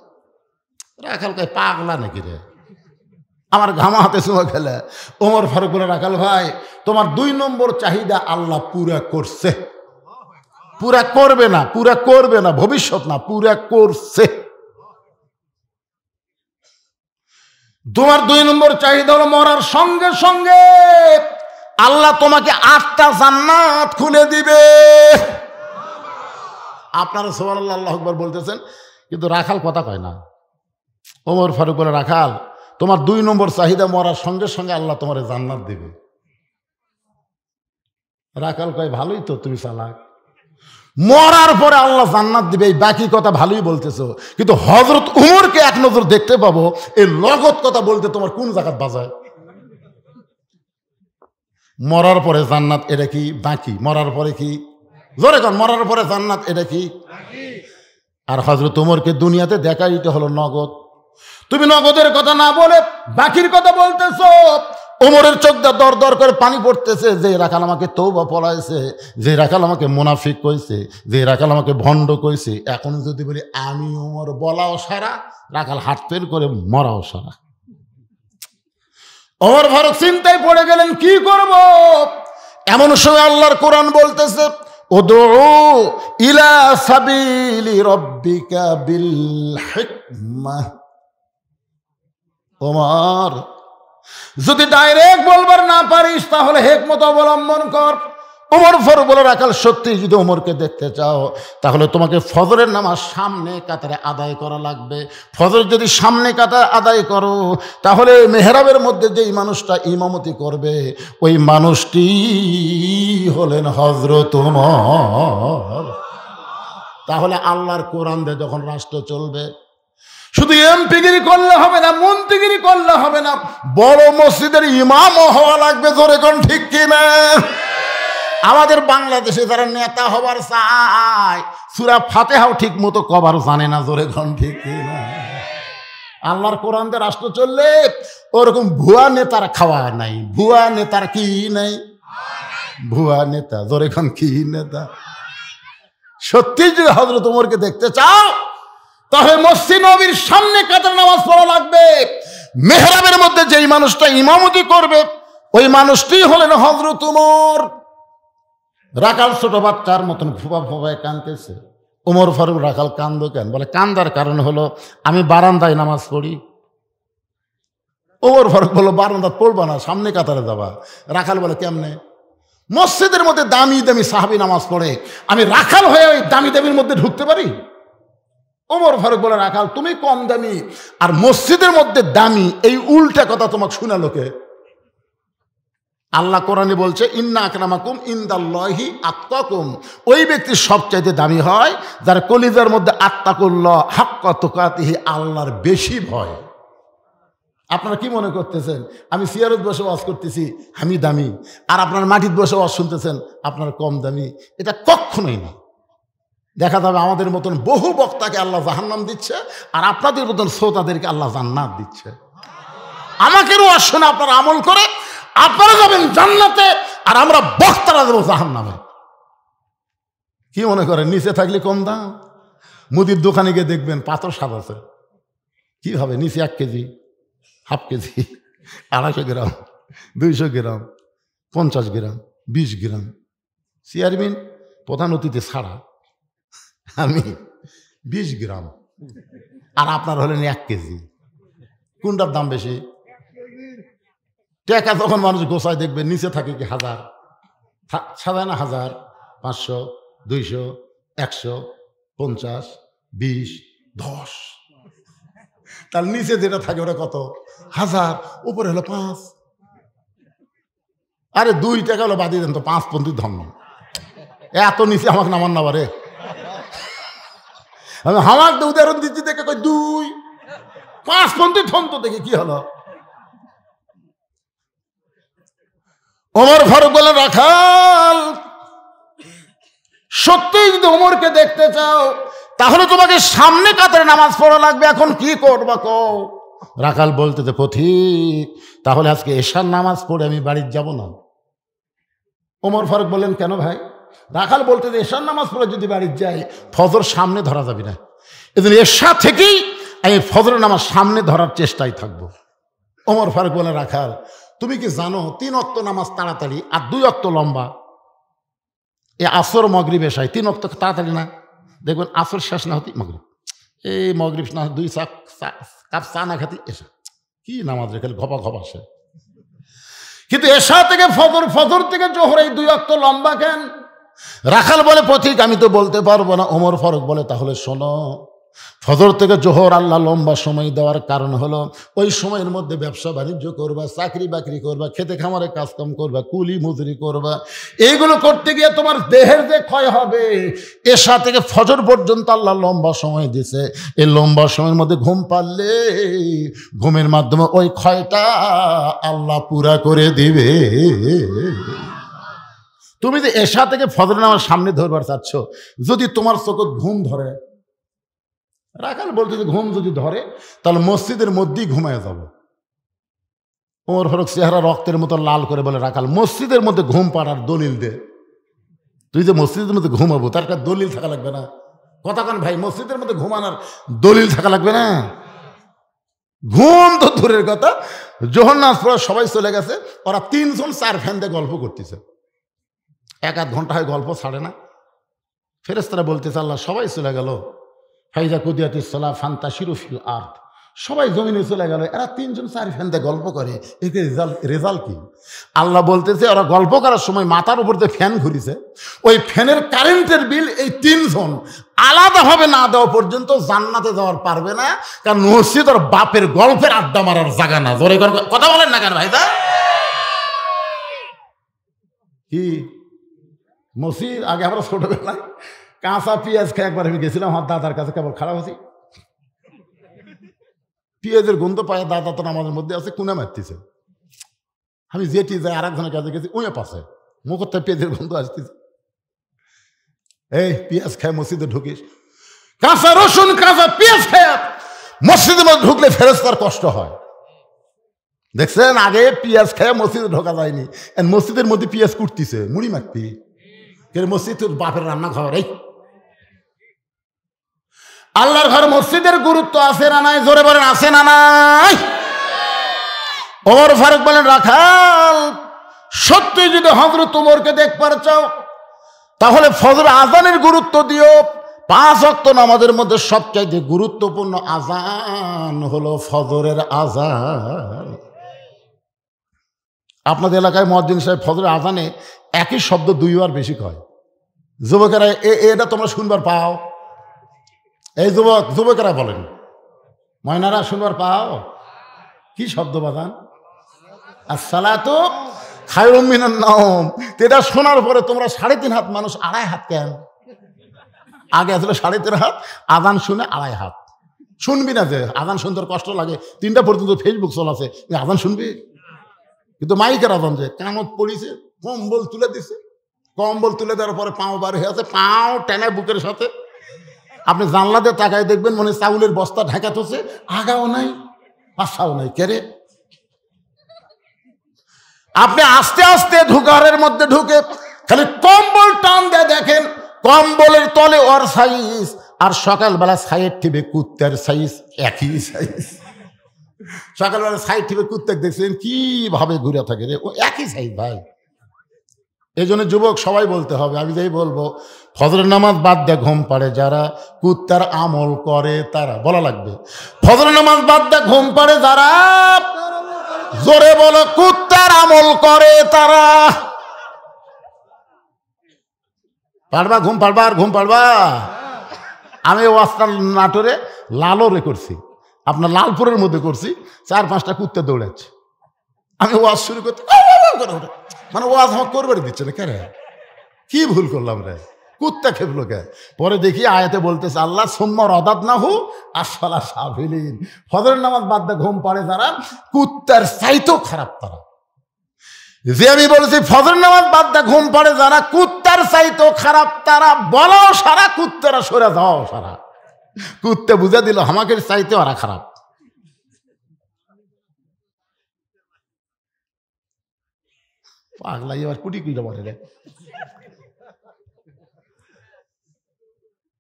রাখালকে পাগলা নাকি রে, আমার ঘামা হাতে চুমা খেলে। ওমর ফারুক বলে, রাখাল ভাই তোমার 2 নম্বর চাহিদা আল্লাহ পুরা করছে। পুরা করবে না, পুরা করবে না, ভবিষ্যৎ না, পুরা করছে। তোমার 2 নম্বর চাহিদা হলো, মরার সঙ্গে সঙ্গে আল্লাহ তোমাকে 8টা জান্নাত খুলে দিবে। আপনারা সুবহানাল্লাহ আল্লাহু আকবার বলতেছেন, কিন্তু রাখাল কথা কয় না। ওমর ফারুক বলে, রাখাল তোমার 2 নম্বর চাহিদা, মরার সঙ্গে সঙ্গে আল্লাহ তোমার জান্নাত দিবে। রাখাল কয়, ভালোই তো, তুমি চালাক, মরার পরে আল্লাহ জান্নাত দিবে, এই বাকি কথা ভালোই বলতেছো, কিন্তু হযরত উমরকে এক নজর দেখতে পাবো, এই লগত কথা বলতে তোমার কোন জায়গা বাজায়? মরার পরে জান্নাত, এটা কি বাকি? মরার পরে কি? জোরে কন, মরার পরে জান্নাত, এটা কি? আর হযরত উমরকে দুনিয়াতে দেখাই দিতে হলো নগদ। তুমি নগদের কথা না বলে বাকির কথা বলতেছো। ওমরের চোখ দিয়ে দর দর করে পানি পড়তেছে। যে রাখাল আমাকে তওবা পড়াইছে, যে রাখাল আমাকে মুনাফিক কইছে, যে রাখাল আমাকে ভণ্ড কইছে, এখন যদি বলি আমি ওমর, বলাও সারা, রাখাল হাত ফের করে মরাও সারা। ওমর ফারুক চিন্তায় পড়ে গেলেন, কি করব? এমন সময় আল্লাহর কোরআন বলতেছে, উদউ ইলা সাবিলি রাব্বিকা বিল হিকমাহ। ওমর, যদি ডাইরেক্ট বলবার না পারিস, তাহলে হিকমত অবলম্বন কর। ওমর ফারুক বলে, রাখাল সত্যি যদি ওমরকে দেখতে চাও, তাহলে তোমাকে ফজরের নামাজ সামনে কাতারে আদায় করা লাগবে। ফজর যদি সামনে কাতারে আদায় করো, তাহলে মেহরাবের মধ্যে যেই মানুষটা ইমামতি করবে, ওই মানুষটি হলেন হযরত ওমর। তাহলে আল্লাহর কোরআন দিয়ে যখন রাষ্ট্র চলবে, শুধু এমপিগিরি করলে হবে না, মন্ত্রীগিরি করলে হবে না, বড় মসজিদের ইমামও হওয়া লাগবে। জোরে কোন ঠিক কিনা? আমাদের বাংলাদেশে যারা নেতা হবার চায়, সূরা ফাতিহাও ঠিক মতো কবার জানে না। জোরে কোন ঠিক কিনা? আল্লাহর কোরআন দিয়ে রাষ্ট্র চললে ওরকম ভুয়া নেতার খাওয়া নাই। ভুয়া নেতার কি নাই? ভুয়া নেতা। জোরে খান কি নেতা? সত্যি যদি হযরত ওমরকে দেখতে চাও তাহলে মসজিদ নববীর সামনে কাতার নামাজ পড়া লাগবে। মেহরাবের মধ্যে যেই মানুষটা ইমামতি করবে ওই মানুষটি হলেন হযরত ওমর। রাখাল ছোট বাচ্চার মতন ফুপা ফুপায় কাঁদতেছে। ওমর ফারুক রাখাল কান্দো কেন? বলে কান্দার কারণ হলো আমি বারান্দায় নামাজ পড়ি। ওমর ফারুক বলো বারান্দা পড়বা না, সামনে কাতারে যাবা। রাখাল বলে কেমনে? মসজিদের মধ্যে দামি দামি সাহাবী নামাজ পড়ে, আমি রাখাল হয়ে ওই দামি দামির মধ্যে ঢুকতে পারি? ওমর ফারুক বলে রাখাল তুমি কম দামি আর মসজিদের মধ্যে দামি, এই উল্টা কথা তোমাকে শোনালো কে? আল্লাহ কোরআনে বলছে ইন্না আকরামাকুম ইনদাল্লাহি আতকাকুম। ওই ব্যক্তি সবচাইতে দামি হয় যার কলিজার মধ্যে আত্তাকুল্লাহ হাক্কা তুকাতিহি, আল্লাহর বেশি ভয়। আপনারা কি মনে করতেছেন আমি সিয়ারত বসে ওয়াজ করতেছি আমি দামি, আর আপনার মাটির বসে ওয়াজ শুনতেছেন আপনার কম দামি? এটা কখনোই না। দেখা যাবে আমাদের মতন বহু বক্তাকে আল্লাহ জাহান্নাম দিচ্ছে আর আপনাদের মতন শ্রোতাদেরকে আল্লাহ জান্নাত দিচ্ছে। আমাকেও ওয়াজ শুনে আপনারা আমল করে আপনারা যাবেন জান্নাতে আর আমরা বক্তারা দেবো জাহান্নামে। কি মনে করেন নিচে থাকলে কম দাম? মুদির দোকানে গিয়ে দেখবেন পাথর সাজাচ্ছে কি হবে, নিচে 1 কেজি, হাফ কেজি, 250 গ্রাম, 200 গ্রাম, 50 গ্রাম, 20 গ্রাম। চেয়ারম্যান প্রধান অতিথি ছাড়া আমি 20 গ্রাম আর আপনার হলেন 1 কেজি। কোনটার দাম বেশি? টাকা যখন মানুষ গোছায় দেখবে নিচে থাকে কি 1000, সাজায় না 1000, 500, 200, 100, 50, 20, 10। তার নিচে যেটা থাকে ওটা কত? 1000, উপরে হলো 5। আরে 2 টাকা হলো বাদিয়ে দেন তো, 5 পন্থী ধর্ম। এত নিচে আমাকে নামান না বারে। আমি আমাকে উদাহরণ দিচ্ছি দেখে কই 2, 5 পন্থী ধন তো দেখে কি হলো? ওমর ফারুক বলে রাখাল সত্যিই যদি ওমরকে দেখতে চাও তাহলে তোমাকে সামনে কাতারে নামাজ পড়া লাগবে। এখন কি করবা কও? রাখাল বলতে পথিক তাহলে আজকে এশার নামাজ পড়ে আমি বাড়ি যাব না। ওমর ফারুক বললেন কেন ভাই? রাখাল বলতে এশার নামাজ পড়ে যদি বাড়ি যাই ফজর সামনে ধরা যাবে না, এজন্য এশা থেকেই আমি ফজরের নামাজ সামনে ধরার চেষ্টায় থাকবো। ওমর ফারুক বলে রাখাল তুমি কি জানো 3 ওয়াক্ত নামাজ তাড়াতাড়ি আর 2 ওয়াক্ত লম্বা? এ আসর মগরিব এশায় 3 ওয়াক্ত তাড়াতাড়ি না, দেখবেন আসর শেষ না হতে মগরিব, এই মগরিব না 2 কাপ চা না খাতে এশা। কি নামাজ রেখে ঘপা ঘপা আসে। কিন্তু এশা থেকে ফজর, ফজর থেকে জোহর, এই 2 ওয়াক্ত লম্বা কেন? রাখাল বলে পথিক আমি তো বলতে পারবো না। ওমর ফারুক বলে তাহলে শোনো, ফজর থেকে জোহর আল্লাহ লম্বা সময় দেওয়ার কারণ হলো ওই সময়ের মধ্যে ব্যবসা বাণিজ্য করবা, চাকরি বাকরি করবা, খেতে খামারে কাজকাম করবা, কুলি মজুরি করবা। এইগুলো করতে গিয়ে তোমার দেহের যে ক্ষয় হবে, এশা থেকে ফজর পর্যন্ত আল্লাহ লম্বা সময় দিছে। এই লম্বা সময়ের মধ্যে ঘুম পারলে ঘুমের মাধ্যমে ওই ক্ষয়টা আল্লাহ পুরা করে দিবে। তুমি যে এশা থেকে ফজর নামাজ সামনে ধরবার চাচ্ছ, যদি তোমার চোখে ঘুম ধরে, রাখাল বলতে যে ঘুম যদি ধরে তাহলে মসজিদের মধ্যেই ঘুমায় যাব। ওমর ফারুক চেহারা রক্তের মতো লাল করে বলে রাখাল মসজিদের মধ্যে ঘুম পাড়ার দলিল দে। তুই যে মসজিদের মধ্যে ঘুমাবো তার একটা দলিল থাকা লাগবে না? কথা কান ভাই, মসজিদের মধ্যে ঘুমানোর দলিল থাকা লাগবে না? ঘুম তো দূরের কথা, জোহর নামাজ পড়া সবাই চলে গেছে, ওরা 3 জন 4 ফ্যান দিয়ে গল্প করতেছে। 1-1 ঘন্টা হয় গল্প ছাড়ে না। ফেরেশতারা বলতেছে আল্লাহ সবাই চলে গেল, ফাইজা কুদিয়াতিস সালাহ ফান্তাশিরু ফিল আরদ, সবাই জমিনে চলে গেল, এরা 3 জন 4 ফ্যান দিয়ে গল্প করে, এর রেজাল্ট কি? আল্লাহ বলতেছে ওরা গল্প করার সময় মাথার উপর দিয়ে ফ্যান ঘুরিছে, ওই ফ্যানের কারেন্টের বিল এই 3 জন আলাদাভাবে না দেওয়া পর্যন্ত জান্নাতে যাওয়ার পারবে না। কারণ মসজিদ ওর বাপের গল্পের আড্ডা মারার জায়গা না। জোরে কথা বলেন না কেন ভাই? কি মসজিদ? আগে আমরা ছোটবেলায় কাঁচা পেঁয়াজ খেয়ে একবার আমি গেছিলাম আমার দাদার কাছে, কেবল খারাপ আছি, পেঁয়াজের গন্ধ পায়, দাদা তো আমাদের মধ্যে আছে, কুনা মারতেছে। আমি যেটি যাই আর একজনের কাছে গেছি, উঁয়ে পাশে মুখ থেকে পেঁয়াজের গন্ধ আসতেছে। এই পেঁয়াজ খায় মসজিদে ঢুকিস, কাঁচা রসুন কাঁচা পেঁয়াজ খায় মসজিদের মধ্যে ঢুকলে ফেরেশতার কষ্ট হয়। দেখছেন, আগে পিঁয়াজ খেয়ে মসজিদে ঢোকা যায়নি, মসজিদের মধ্যে পিঁয়াজ কুটতিছে, মুড়ি মাখবি মসজিদ তোর বাপের রান্না ঘর। এই আল্লাহর ঘর মসজিদের গুরুত্ব আছে না নাই? জোরে বলেন আছে না নাই? ওমর ফারুক বলেন, রাখাল সত্যি যদি হযরত ওমরকে দেখবার চাও তাহলে ফজর আজানের গুরুত্ব দিও। 5 ওয়াক্ত নামাজের মধ্যে সবচাইতে গুরুত্বপূর্ণ আজান হলো ফজরের আজান। আপনাদের এলাকায় মুয়াজ্জিন সাহেব ফজরের আজানে একই শব্দ 2 বার বেশি কয়। যুবকেরা এটা তোমরা শুনবার পাও? এই যুবকেরা বলেন, ময়নারা শুনবার পাও? কি শব্দ বাজান? আসসালাতু খায়রুম মিনান নাওম। এটা শোনার পরে তোমরা 3.5 হাত মানুষ 2.5 হাত কেন? আগে আসলে 3.5 হাত, আজান শুনে 2.5 হাত। শুনবি না যে আজান শুনতে কষ্ট লাগে, 3টা পর্যন্ত ফেসবুক চলাছে, আজান শুনবি? কিন্তু মাইকের আজান যে কামত পড়িছে, কম্বল তুলে দিছে, কম্বল তুলে দেওয়ার পরে পাও বার হয়ে আছে, পাও টেনে বুকের সাথে। আপনি জানলাতে তাকায় দেখবেন মনে চাউলের বস্তা ঢাকা তুলছে, আগাও নাই পাশাও নাই। কেরে আপনি আস্তে আস্তে ঘরের মধ্যে ঢুকে খালি কম্বল টান দিয়ে দেখেন, কম্বলের তলে ওর সাইজ আর সকালবেলা সাইড টিপে কুত্তার সাইজ একই সাইজ। সকালবেলা সাইড টিপে কুত্তা দেখছেন কিভাবে ঘুরে থাকে রে, ও একই সাইজ ভাই। এই জন্য যুবক সবাই বলতে হবে, আমি যাই বলবো, ফজরের নামাজ বাদ দিয়ে ঘুম পাড়ে যারা কুত্তার আমল করে তারা। বলা লাগবে, ফজরের নামাজ বাদ দিয়ে ঘুম পাড়ে যারা, জোরে বলো, কুত্তার আমল করে তারা। পারবা? ঘুম পারবা? আর ঘুম পারবা? আমি ওয়াজটা নাটোরে লালরে করছি, আপনার লালপুরের মধ্যে করছি, 4-5টা কুত্তা দৌড়াচ্ছে। আমি ওয়াজ শুরু করতে মানে ওয়াজ আমার করবার দিচ্ছে না। কেন? কি ভুল করলাম রে? কুত্তা খেপলো কে? পরে দেখি আয়াতে বলতেছে আল্লাহ সুম্মা রাদাদনাহু আসফালা সাফিলিন। ফজরের নামাজ বাদ দিয়ে ঘুম পাড়ে যারা কুত্তার চাইতেও খারাপ তারা। যে আমি বলেছি ফজরের নামাজ বাদ দিয়ে ঘুম পাড়ে যারা কুত্তার চাইতেও খারাপ তারা, বলো সারা কুত্তারা সরে যাও সারা। কুত্তে বুঝে দিল আমাকে চাইতে ওরা খারাপ। পাগলা এবার কুটি কুইটা বলে রে।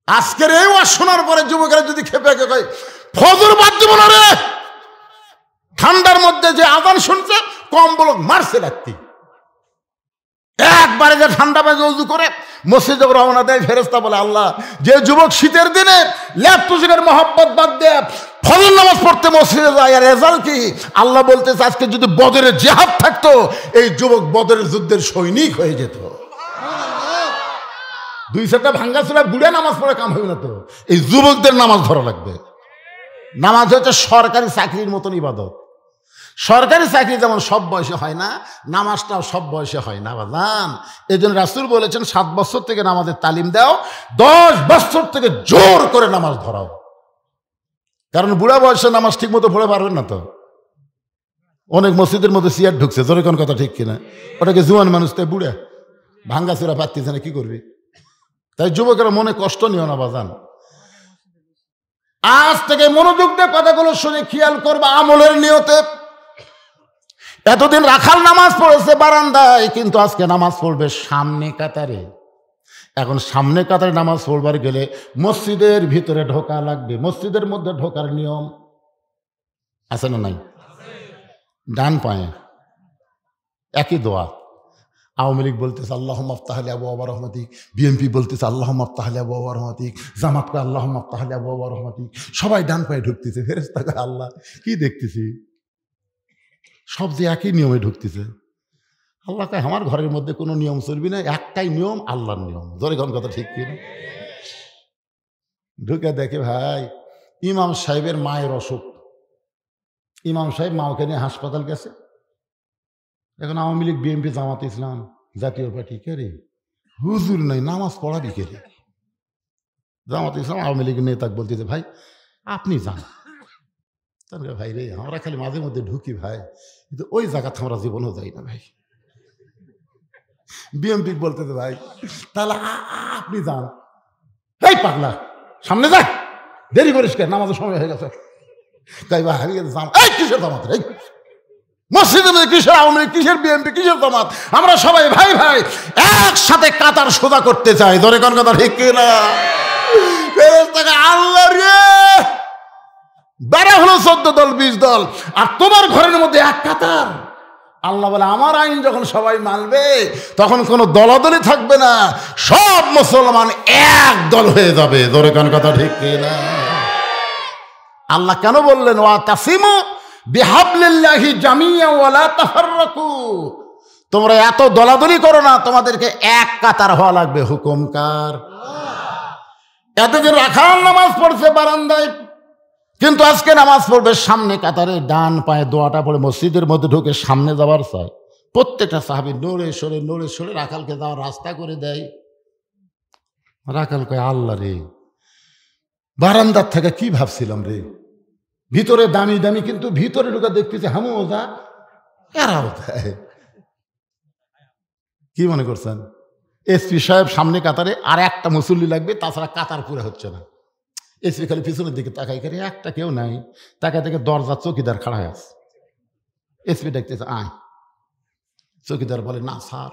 আজকের এই ওয়াজ শোনার পরে যুবকেরা যদি খেপে কয় ফজর বাদ দিব না রে, ঠান্ডার মধ্যে যে আজান শুনছে কম্বল মারছে রাত্রি, একবারে যে ঠান্ডা বাজে উজু করে মসজিদে রওনা দেয়, ফেরেশতা বলে আল্লাহ যে যুবক শীতের দিনে ল্যাপটুসিনের মহব্বত বাদ দেয় ফজর নামাজ পড়তে মসজিদে যায়, আর রেজাল্ট কি? আল্লাহ বলতেছে আজকে যদি বদরের জিহাদ থাকতো এই যুবক বদরের যুদ্ধের সৈনিক হয়ে যেত। 2-4টা ভাঙ্গাচোরা বুড়ে নামাজ পড়ে কাম হবে না তো, এই যুবকদের নামাজ ধরা লাগবে। নামাজ হচ্ছে সরকারি চাকরির মতন ইবাদত। সরকারি চাকরি যেমন সব বয়সে হয় না, নামাজটাও সব বয়সে হয় না বাজান। এই জন্য রাসূল বলেছেন 7 বছর থেকে নামাজের তালিম দাও, 10 বছর থেকে জোর করে নামাজ ধরাও। কারণ বুড়া বয়সে নামাজ ঠিক মতো পড়ে পারবেন না তো। অনেক মসজিদের মধ্যে সিয়ার ঢুকছে, জোরে কোন কথা ঠিক কিনা? ওটাকে জুয়ান মানুষ তাই বুড়া ভাঙ্গাচোরা পাচ্ছিস না, কি করবি? তাই যুবকেরা মনে কষ্ট নিও না বাজান। আজ থেকে মনোযোগ দিয়ে কথাগুলো শুনে খেয়াল করবা আমলের নিয়তে। এতদিন রাখাল নামাজ পড়েছে বারান্দায়, কিন্তু আজকে নামাজ পড়বে সামনে কাতারে। এখন সামনে কাতারে নামাজ পড়বার গেলে মসজিদের ভিতরে ঢোকা লাগবে। মসজিদের মধ্যে ঢোকার নিয়ম আছে না নাই? ডান পায়ে একই দোয়া। আওয়ামী লীগ বলতেছে আল্লাহুম্মা আফতাহ লি আবওয়াব রাহমাতিক, বিএনপি বলতেছে আল্লাহুম্মা আফতাহ লি আবওয়াব রাহমাতিক, জামাত কয় আল্লাহুম্মা আফতাহ লি আবওয়াব রাহমাতিক। সবাই ডান পায়ে ঢুকতেছে, ফেরেশতা কয় আল্লাহ কি দেখতেছি, সব যে একই নিয়মে ঢুকতেছে। আল্লাহ কয় আমার ঘরের মধ্যে কোনো নিয়ম চলবি না, একটাই নিয়ম, আল্লাহর নিয়ম। জোরে কোন কথা ঠিক কিনা? ঢুকে দেখে ভাই ইমাম সাহেবের মায়ের অসুখ, ইমাম সাহেব মাওকে নিয়ে হাসপাতাল গেছে। এখন আওয়ামী লীগ, বিএনপি, জামাত ইসলাম, জাতীয় পার্টি কে রে? হুজুর নাই, নামাজ পড়াবি কে রে? জামাত ইসলাম আওয়ামী লীগের নেতাকে বলতেছে ভাই আপনি যান। তাহলে ভাই রে আমরা খালি মাঝে মধ্যে ঢুকি ভাই, কিন্তু ওই জায়গাতে আমরা জীবনও যাই না ভাই। বিএনপি বলতেছে ভাই তাহলে আপনি যান। এই পাগলা সামনে যা, দেরি করিস কে, নামাজের সময় হয়ে গেছে। তাই বা হারিয়ে জামাত, এই কিসের জামাত রে? মসজিদের মধ্যে কিসের আওয়ামী লীগ, কিসের বিএনপি, কিসের জামাত? আমরা সবাই ভাই ভাই একসাথে কাতার সোজা করতে চাই। ধরে কোন কথা ঠিক কিনা? আল্লাহ রে, বেড়া হলো 14 দল 20 দল, আর তোমার ঘরের মধ্যে এক কাতার। আল্লাহ বলে আমার আইন যখন সবাই মানবে তখন কোনো দলাদলি থাকবে না, সব মুসলমান এক দল হয়ে যাবে। ধরে কোন কথা ঠিক কিনা? আল্লাহ কেন বললেন ওয়াতাসিমু বিহাবলিল্লাহি জামিয়া ওয়ালা তাফাররাকু? তোমরা এত দলাদলি করো না, তোমাদেরকে এক কাতার হওয়া লাগবে। হুকুম কার? এতদিন রাখাল নামাজ পড়ছে বারান্দায়, কিন্তু আজকে নামাজ পড়বে সামনে কাতারে, ডান পায়ে দোয়াটা পড়ে মসজিদের মধ্যে ঢুকে সামনে যাওয়ার চায়। প্রত্যেকটা সাহাবী নড়ে সরে রাখালকে যাওয়ার রাস্তা করে দেয়। রাখাল কয় আল্লাহ রে, বারান্দার থেকে কি ভাবছিলাম রে, ভিতরে দামি দামি, কিন্তু ভিতরে ঢুকে দেখতেছে হামুও যা এরাও দেয়। কি মনে করছেন? এসপি সাহেব সামনে কাতারে, আর একটা মুসল্লি লাগবে, তাছাড়া কাতার পুরো হচ্ছে না। এসপি খালি পিছনের দিকে তাকাই করে, একটা কেউ নাই। তাকায় থেকে দরজা চৌকিদার খাড়া হয়ে আছে। এসপি দেখতেছে, আয়। চৌকিদার বলে না স্যার,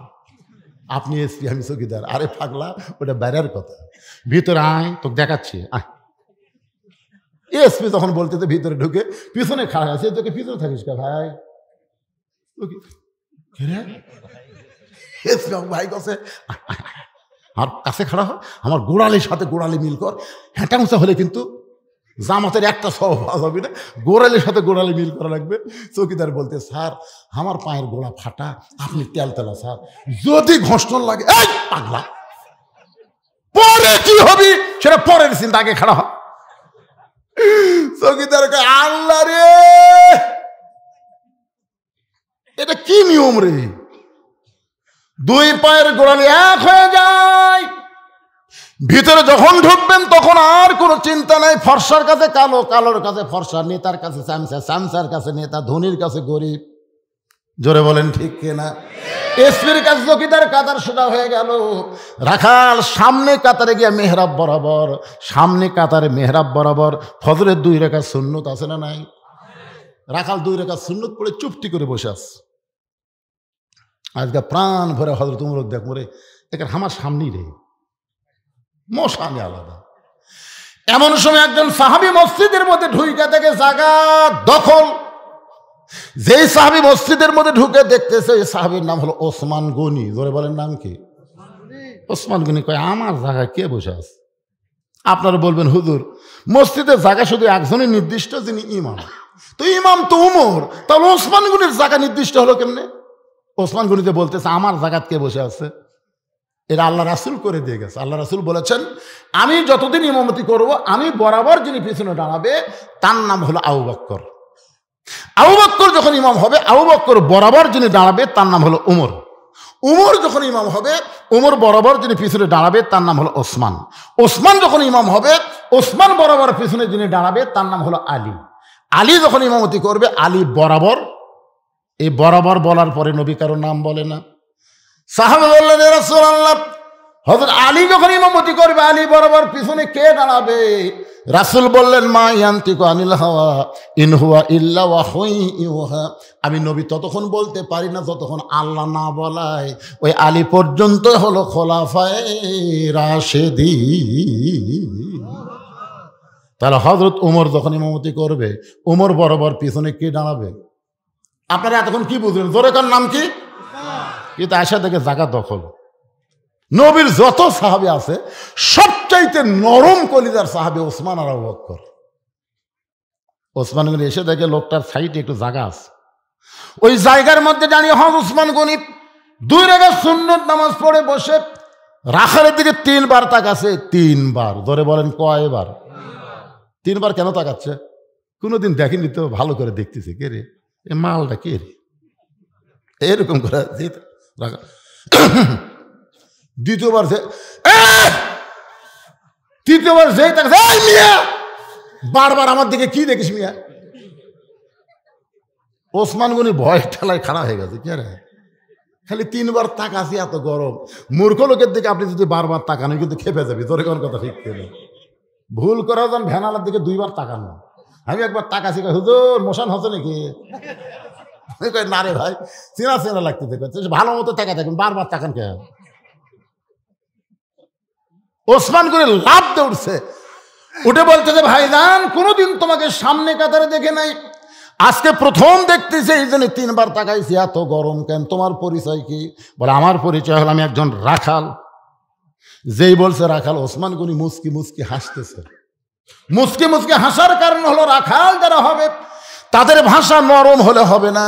আপনি এসপি, আমি চৌকিদার। আরে পাগলা, ওটা বাইরের কথা, ভিতরে আয়, তোকে দেখাচ্ছি, আয়। এসপি যখন বলতেছে ভিতরে ঢুকে পিছনে খাড়া আছে, তোকে পিছনে থাকিস কে ভাই? ভাই কাছে আর কাছে খাড়া হয়, আমার গোড়ালির সাথে গোড়ালি মিল কর। হ্যাঁটা উঁচা হলে কিন্তু জামাতের একটা স্বভাব হবে না, গোড়ালির সাথে গোড়ালি মিল করা লাগবে। চৌকিদার বলতে স্যার আমার পায়ের গোড়া ফাটা, আপনি তেলতেলা স্যার, যদি ঘর্ষণ লাগে। এই পাগলা, পরে কি হবি সেটা পরের চিন্তা, আগে খাড়া হয়। চৌকিদারকে আল্লাহ রে, এটা কি নিয়ম রে? দুই পায়ের গোড়ালি এক হয়ে যায়। ভিতরে যখন ঢুকবেন তখন আর কোনো চিন্তা নাই। ফর্সার কাছে কালো, কালোর কাছে ফর্সা, নেতার কাছে চামচা, চামচার কাছে নেতা, ধনীর কাছে গরিব। জোরে বলেন ঠিক কিনা? এসপির কাছে চৌকিদার, কাতার সোজা হয়ে গেল। রাখাল সামনে কাতারে গিয়া মেহরাব বরাবর, সামনে কাতারে মেহরাব বরাবর ফজরের 2 রাকাত সুন্নত আছে না নাই? রাখাল 2 রাকাত সুন্নত পড়ে চুপটি করে বসে আছে। আজকে প্রাণ ভরে হযরত উমর দেখ মরে, এখানে আমার সামনেই রে, মশানি আলাদা। এমন সময় একজন সাহাবী মসজিদের মধ্যে ঢুকে থেকে জায়গা দখল। যেই সাহাবী মসজিদের মধ্যে ঢুকে দেখতেছে, এই সাহাবীর নাম হলো ওসমান গনি। ধরে বলেন নাম কি? ওসমান গনি। কয় আমার জায়গায় কে বসে আছে? আপনারা বলবেন হুজুর মসজিদের জায়গা শুধু একজনই নির্দিষ্ট, যিনি ইমাম। তো ইমাম তো উমর, তাহলে ওসমান গনির জায়গা নির্দিষ্ট হলো কেমনে? ওসমান গনিতে বলতেছে আমার জায়গাত কে বসে আছে? এটা আল্লাহ রাসূল করে দিয়ে গেছে। আল্লাহ রাসূল বলেছেন আমি যতদিন ইমামতি করব, আমি বরাবর যিনি পিছনে দাঁড়াবে তার নাম হলো আবু বকর। আবু বকর যখন ইমাম হবে, আবু বকর বরাবর যিনি দাঁড়াবে তার নাম হলো উমর। উমর যখন ইমাম হবে, উমর বরাবর যিনি পিছনে দাঁড়াবে তার নাম হলো ওসমান। ওসমান যখন ইমাম হবে, ওসমান বরাবর পিছনে যিনি দাঁড়াবে তার নাম হলো আলী। আলী যখন ইমামতি করবে, আলী বরাবর। এই বরাবর বলার পরে নবী কারো নাম বলে না। সাহাবা বললেন ইয়া রাসূলুল্লাহ, হযরত আলী যখন ইমামতি করবে, আলী বরাবর পিছনে কে দাঁড়াবে? রাসূল বললেন মা ইয়ান্তিকু আনিল হাওয়া ইন হুয়া ইল্লা ওয়াহয়ুন ইউহা। আমি নবী ততক্ষণ বলতে পারি না যতক্ষণ আল্লাহ না বলায়। ওই আলী পর্যন্ত হলো খোলাফায়ে রাশেদিন। তাহলে হযরত ওমর যখন ইমামতি করবে, ওমর বরাবর পিছনে কে দাঁড়াবে? আপনারা এতক্ষণ কি বুঝলেন? জোরে কার নাম কি? কিন্তু আয়সা দেখে জায়গা দখল। নবীর যত সাহাবী আছে সবচাইতে নরম কলিজার সাহাবী ওসমান আর আবু বকর। ওসমান গনি এসে দেখে লোকটার সাইডে একটু জায়গা আছে, ওই জায়গার মধ্যে দাঁড়িয়ে হন ওসমান গনি 2 রাকাত সুন্নত নামাজ পড়ে বসে রাখালের দিকে 3 বার তাকাচ্ছে। 3 বার। ধরে বলেন কয়বার? 3 বার। কেন তাকাচ্ছে? কোনোদিন দেখেনি তো, ভালো করে দেখতেছে, কে রে এ মালটা, কে রে এরকম করে। দ্বিতীয়বার যে, তৃতীয়বার যে মিয়া বারবার আমার দিকে কি দেখিস মিয়া? ওসমান গনি ভয় ঠেলায় খাড়া হয়ে গেছে। কে রে? খালি 3 বার তাকাছি, এত গরম। মূর্খ লোকের দিকে আপনি যদি বারবার তাকানো কিন্তু খেপে যাবি। তোর কোন কথা ঠিক করে ভুল করা যান, ভ্যানালার দিকে 2 বার তাকানো, আমি একবার তাকাছি, হুজুর মশান হতো নাকি? না রে ভাই, চেনা চেনা লাগতেছে, ভালো মতো তাকা থাকুন, বারবার তাকান কে? ওসমান করে লাভ দিয়ে উঠছে, উঠে বলতেছে ভাইজান কোনোদিন তোমাকে সামনে কাতারে দেখে নাই, আজকে প্রথম দেখতেছে, এই জন্য 3 বার তাকাইছি। এত গরম কেন? তোমার পরিচয় কি? বলে আমার পরিচয় হলো আমি একজন রাখাল। যেই বলছে রাখাল, ওসমান গনি মুচকি মুচকি হাসতেছে। মুচকি মুচকি হাসার কারণ হলো রাখাল যারা হবে তাদের ভাষা নরম হলে হবে না,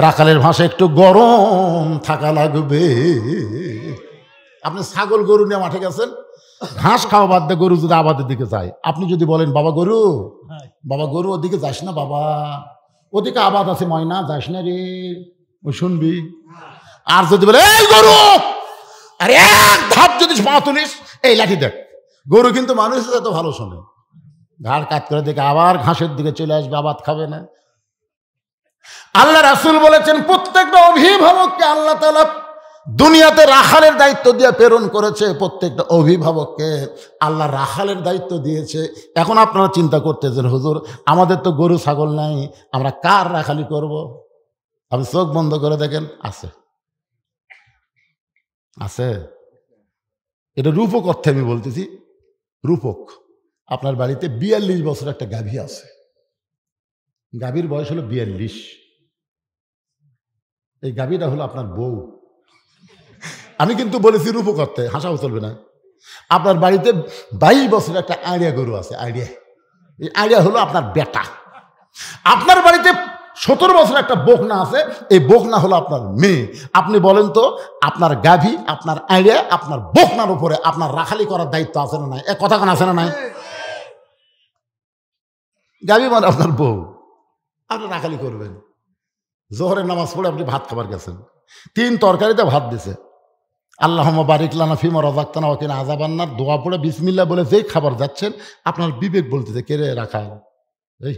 রাখালের ভাষা একটু গরম থাকা লাগবে। আপনি ছাগল গরু নিয়ে মাঠে গেছেন, ঘাস খাওয়া বাদ দিয়ে গরু যদি আবাদের দিকে যায়, আপনি যদি বলেন বাবা গরু ওদিকে যাস না বাবা, ওদিকে আবাদ আছে ময়না, যাস না রে, ও শুনবি। আর যদি বলে এই গরু, আর এক ধাপ যদি পা তুলিস, এই লাঠি দেখ, গরু কিন্তু মানুষের এত ভালো শোনে, ঘাড় কাত করে দেখে আবার ঘাসের দিকে চলে আসবে, আবাদ খাবে না। আল্লাহ রাসূল বলেছেন প্রত্যেকটা অভিভাবককে আল্লাহ তাআলা দুনিয়াতে রাখালের দায়িত্ব দিয়ে প্রেরণ করেছে, প্রত্যেকটা অভিভাবককে আল্লাহ রাখালের দায়িত্ব দিয়েছে। এখন আপনারা চিন্তা করতেছেন হুজুর আমাদের তো গরু ছাগল নাই, আমরা কার রাখালি করব? আপনি চোখ বন্ধ করে দেখেন, আছে আছে। এটা রূপক অর্থে আমি বলতেছি, রূপক। আপনার বাড়িতে 42 বছর একটা গাভী আছে, গাভীর বয়স হলো 42, এই গাভীটা হলো আপনার বউ। আমি কিন্তু বলেছি রূপক অর্থে, হাসাও চলবে না। আপনার বাড়িতে 22 বছর একটা আড়িয়া গরু আছে, আড়িয়া, এই আড়িয়া হলো আপনার বেটা। আপনার বাড়িতে 17 বছর একটা বকনা আছে, এই বকনা হলো আপনার মেয়ে। আপনি বলেন তো আপনার গাভী, আপনার আড়িয়া, আপনার বকনার উপরে আপনার রাখালি করার দায়িত্ব আছে না নাই? এক কথা কেন আছে না নাই? গাভী মানে আপনার বউ, আপনি রাখালি করবেন। জোহরের নামাজ পড়ে আপনি ভাত খাবার গেছেন, 3 তরকারিতে ভাত দিছে, আল্লাহুম্মা বারিক লানা ফিমা রাযাকতানা ওয়া কিনা আযাবান্নার, দোয়া পড়ে বিসমিল্লাহ বলে যেই খাবার যাচ্ছেন, আপনার বিবেক বলতেছে কে রে রাখাল, এই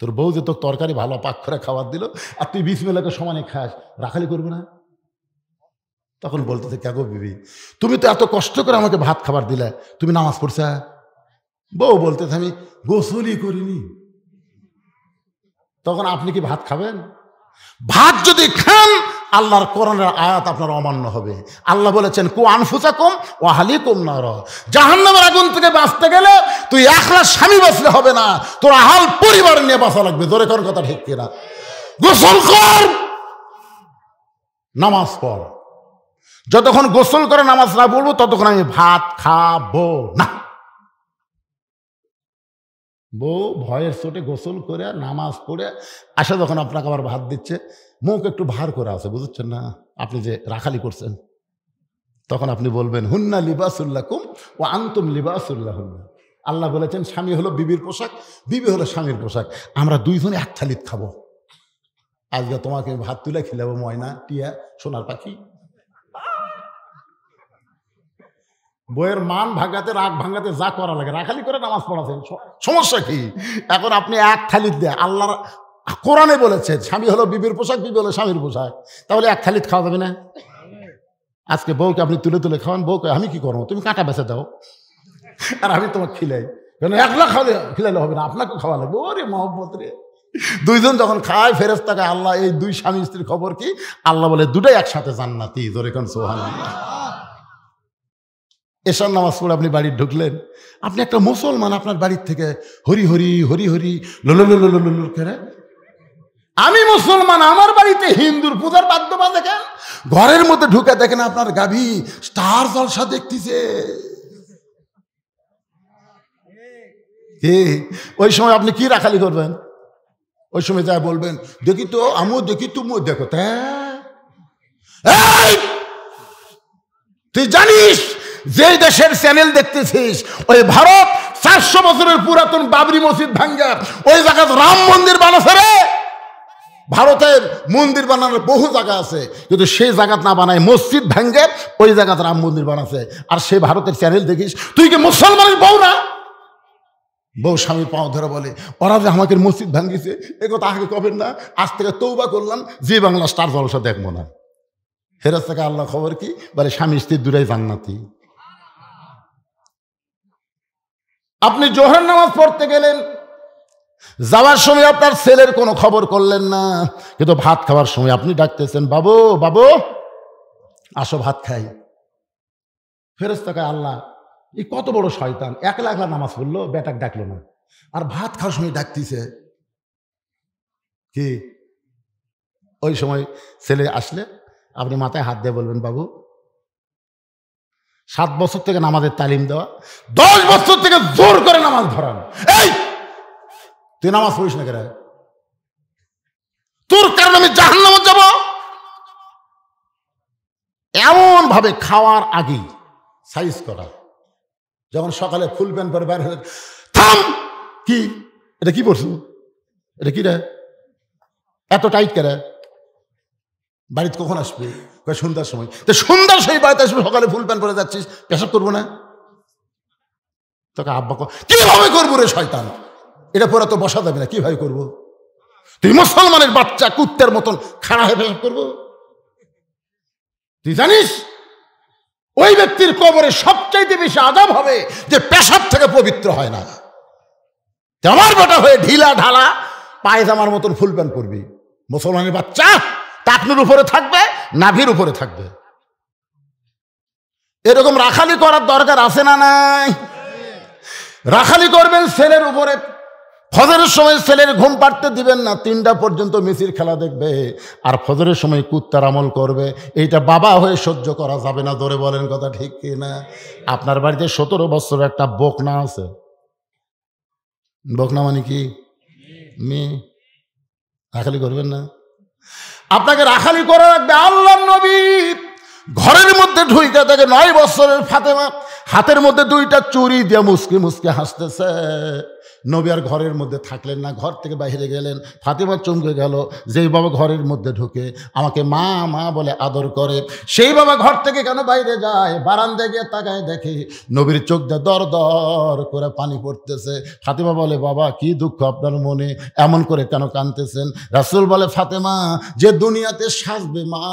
তোর বউ যে তোর তরকারি ভালো পাক করে খাবার দিল, আর তুই বিসমিল্লাহকে সমানে খাস, রাখালি করবে না? তখন বলতেছে কে গো বিবি, তুমি তো এত কষ্ট করে আমাকে ভাত খাবার দিলে, তুমি নামাজ পড়ছে? বউ বলতেছে আমি গোসলই করিনি। তখন আপনি কি ভাত খাবেন? ভাত যদি খান, আল্লাহর কোরআনের আয়াত আপনার অমান্য হবে। আল্লাহ বলেছেন কু আনফুসাকুম ওয়া আহলিকুম নার, জাহান্নামের আগুন থেকে বাঁচতে গেলে তুই একলা স্বামী বাঁচলে হবে না, তোর আহাল পরিবার নিয়ে বাঁচা লাগবে। জোরে কোন কথা ঠিক কিনা? গোসল কর, নামাজ পড়। যতক্ষণ গোসল করে নামাজ না বলবো ততক্ষণ আমি ভাত খাবো না। বউ ভয়ের চোটে গোসল করে নামাজ পড়ে আসে, যখন আপনাকে আবার ভাত দিচ্ছে, মুখ একটু ভার করে আছে, বুঝছেন না আপনি যে রাখালি করছেন, তখন আপনি বলবেন হুন্না লিবাসুল্লাকুম ওয়া আনতুম লিবাসুল্লাহুন্না। আল্লাহ বলেছেন স্বামী হলো বিবির পোশাক, বিবি হলো স্বামীর পোশাক, আমরা দুইজনে এক থালিত খাবো। আজকে তোমাকে ভাত তুলে খিলাবো ময়না, টিয়া, সোনার পাখি। বইয়ের মান ভাঙাতে, রাগ ভাঙাতে যা করা লাগে, রাখালি করে নামাজ পড়াছেন, সমস্যা কি? এখন আপনি এক থালিত দেয়, আল্লাহর কোরআনে বলেছে স্বামী হলো বিবির পোশাক, বিবি হলো স্বামীর পোশাক, তাহলে এক থালিত খাওয়া যাবে না? আজকে বউকে আপনি তুলে তুলে খাওয়ান, বউকে আমি কি করবো, তুমি কাঁটা বেঁচে দাও আর আমি তোমাকে খিলাই, কেন একলা খিলাইলে হবে না, আপনাকে খাওয়া লাগবে। ওরে মহব্বত রে, দুইজন যখন খায় ফেরেশতাকে আল্লাহ এই 2 স্বামী স্ত্রীর খবর কি? আল্লাহ বলে দুটাই একসাথে জান্নাতি। জোরে কোন সুবহানাল্লাহ। এশার নামাজ পড়ে আপনি বাড়ি ঢুকলেন, আপনি একটা মুসলমান, আপনার বাড়ির থেকে হরি হরি হরি হরি লোল করে, আমি মুসলমান, আমার বাড়িতে হিন্দুর পূজার বাদ্য বাজে কেন? ঘরের মধ্যে ঢুকে দেখেন আপনার গাভী স্টার জলসা দেখতেছে। ওই সময় আপনি কি রাখালি করবেন? ওই সময় যা বলবেন দেখি তো আমিও দেখি, তুমিও দেখো। তুই জানিস যে দেশের চ্যানেল দেখতেছিস, ওই ভারত 400 বছরের পুরাতন বাবরি মসজিদ ভাঙ্গা ওই জায়গায় রাম মন্দির বানাচ্ছে রে। ভারতের মন্দির বানানোর বহু জায়গা আছে, কিন্তু সেই জায়গা না বানায় মসজিদ ভাঙ্গে ওই জায়গাতে রাম মন্দির বানাচ্ছে, আর সেই ভারতের চ্যানেল দেখিস। তুই কি মুসলমানের বউ না? বউ স্বামীর পাও ধরে বলে ওরা যে আমাকে মসজিদ ভাঙ্গিছে, এ কথা আগে কবেন না, আজ থেকে তৌবা করলাম, যে বাংলা স্টার জলসা দেখবো না। ফেরেশতা থেকে আল্লাহ খবর কি বলে, স্বামী স্ত্রী দুটাই জান্নাতি। আপনি জোহর নামাজ পড়তে গেলেন, যাওয়ার সময় আপনার ছেলের কোনো খবর করলেন না, কিন্তু ভাত খাওয়ার সময় আপনি ডাকতেছেন, বাবু বাবু আসো ভাত খাই। ফেরেশতা কয় আল্লাহ এই কত বড় শয়তান, একলা একলা নামাজ পড়লো, বেটাক ডাকলো না, আর ভাত খাওয়ার সময় ডাকতেছে কি? ওই সময় ছেলে আসলে আপনি মাথায় হাত দিয়ে বলবেন, বাবু 7 বছর থেকে নামাজের তালিম দেওয়া, 10 বছর থেকে জোর করে নামাজ ধরানো, এই তুই নামাজ পড়িস না কেন? তোর কারণে আমি জাহান্নামে যাব। এমন ভাবে খাওয়ার আগেই সাইজ করা, যখন সকালে ফুল প্যান্ট পরে বের হয়ে, থাম, কি এটা কি পড়ছো, এটা কি রে এত টাইট করে? বাড়িতে কখন আসবে? সন্ধ্যার সময়। তো সন্ধ্যার সময় বাড়িতে আসবে, সকালে ফুল প্যান্ট পরে যাচ্ছিস, পেশাব করবো না? তোকে আব্বা কিভাবে করবো রে শয়তান, এটা পরে তো বসা যাবে না, কিভাবে করবো? তুই মুসলমানের বাচ্চা কুত্তের মতন খাড়া হয়ে পেশাব করবো? তুই জানিস ওই ব্যক্তির কবরে সবচাইতে বেশি আযাব হবে যে পেশাব থেকে পবিত্র হয় না। আমার বেটা হয়ে ঢিলা ঢালা পায়জামার মতন ফুল প্যান্ট পরবি। মুসলমানের বাচ্চা টাকনুর উপরে থাকবে, নাভির উপরে থাকবে। এরকম রাখালি করার দরকার আছে না নাই? রাখালি করবেন ছেলের উপরে। ফজরের সময় ছেলের ঘুম পাড়তে দিবেন না, 3টা পর্যন্ত মিছির খেলা দেখবে, আর ফজরের সময় কুত্তার আমল করবে। এইটা বাবা হয়ে সহ্য করা যাবে না। ধরে বলেন কথা ঠিক কি না? আপনার বাড়িতে 17 বছর একটা বকনা আছে। বকনা মানে কি? মেয়ে। রাখালি করবেন না? আপনাকে রাখালি করা রাখবে। আল্লাহর নবী ঘরের মধ্যে ঢুইকা থাকে 9 বছরের ফাতেমা হাতের মধ্যে 2টা চুরি দিয়ে মুসকে মুসকে হাসতেছে। নবী আর ঘরের মধ্যে থাকলেন না, ঘর থেকে বাইরে গেলেন। ফাতেমা চমকে গেল, যেই বাবা ঘরের মধ্যে ঢুকে আমাকে মা মা বলে আদর করে, সেই বাবা ঘর থেকে কেন বাইরে যায়? বারান্দায় গিয়ে তাকায় দেখে নবীর চোখ দিয়ে দর দর করে পানি পড়তেছে। ফাতেমা বলে, বাবা কি দুঃখ আপনার মনে, এমন করে কেন কাঁদতেছেন? রাসূল বলে, ফাতেমা যে দুনিয়াতে সাজবে মা,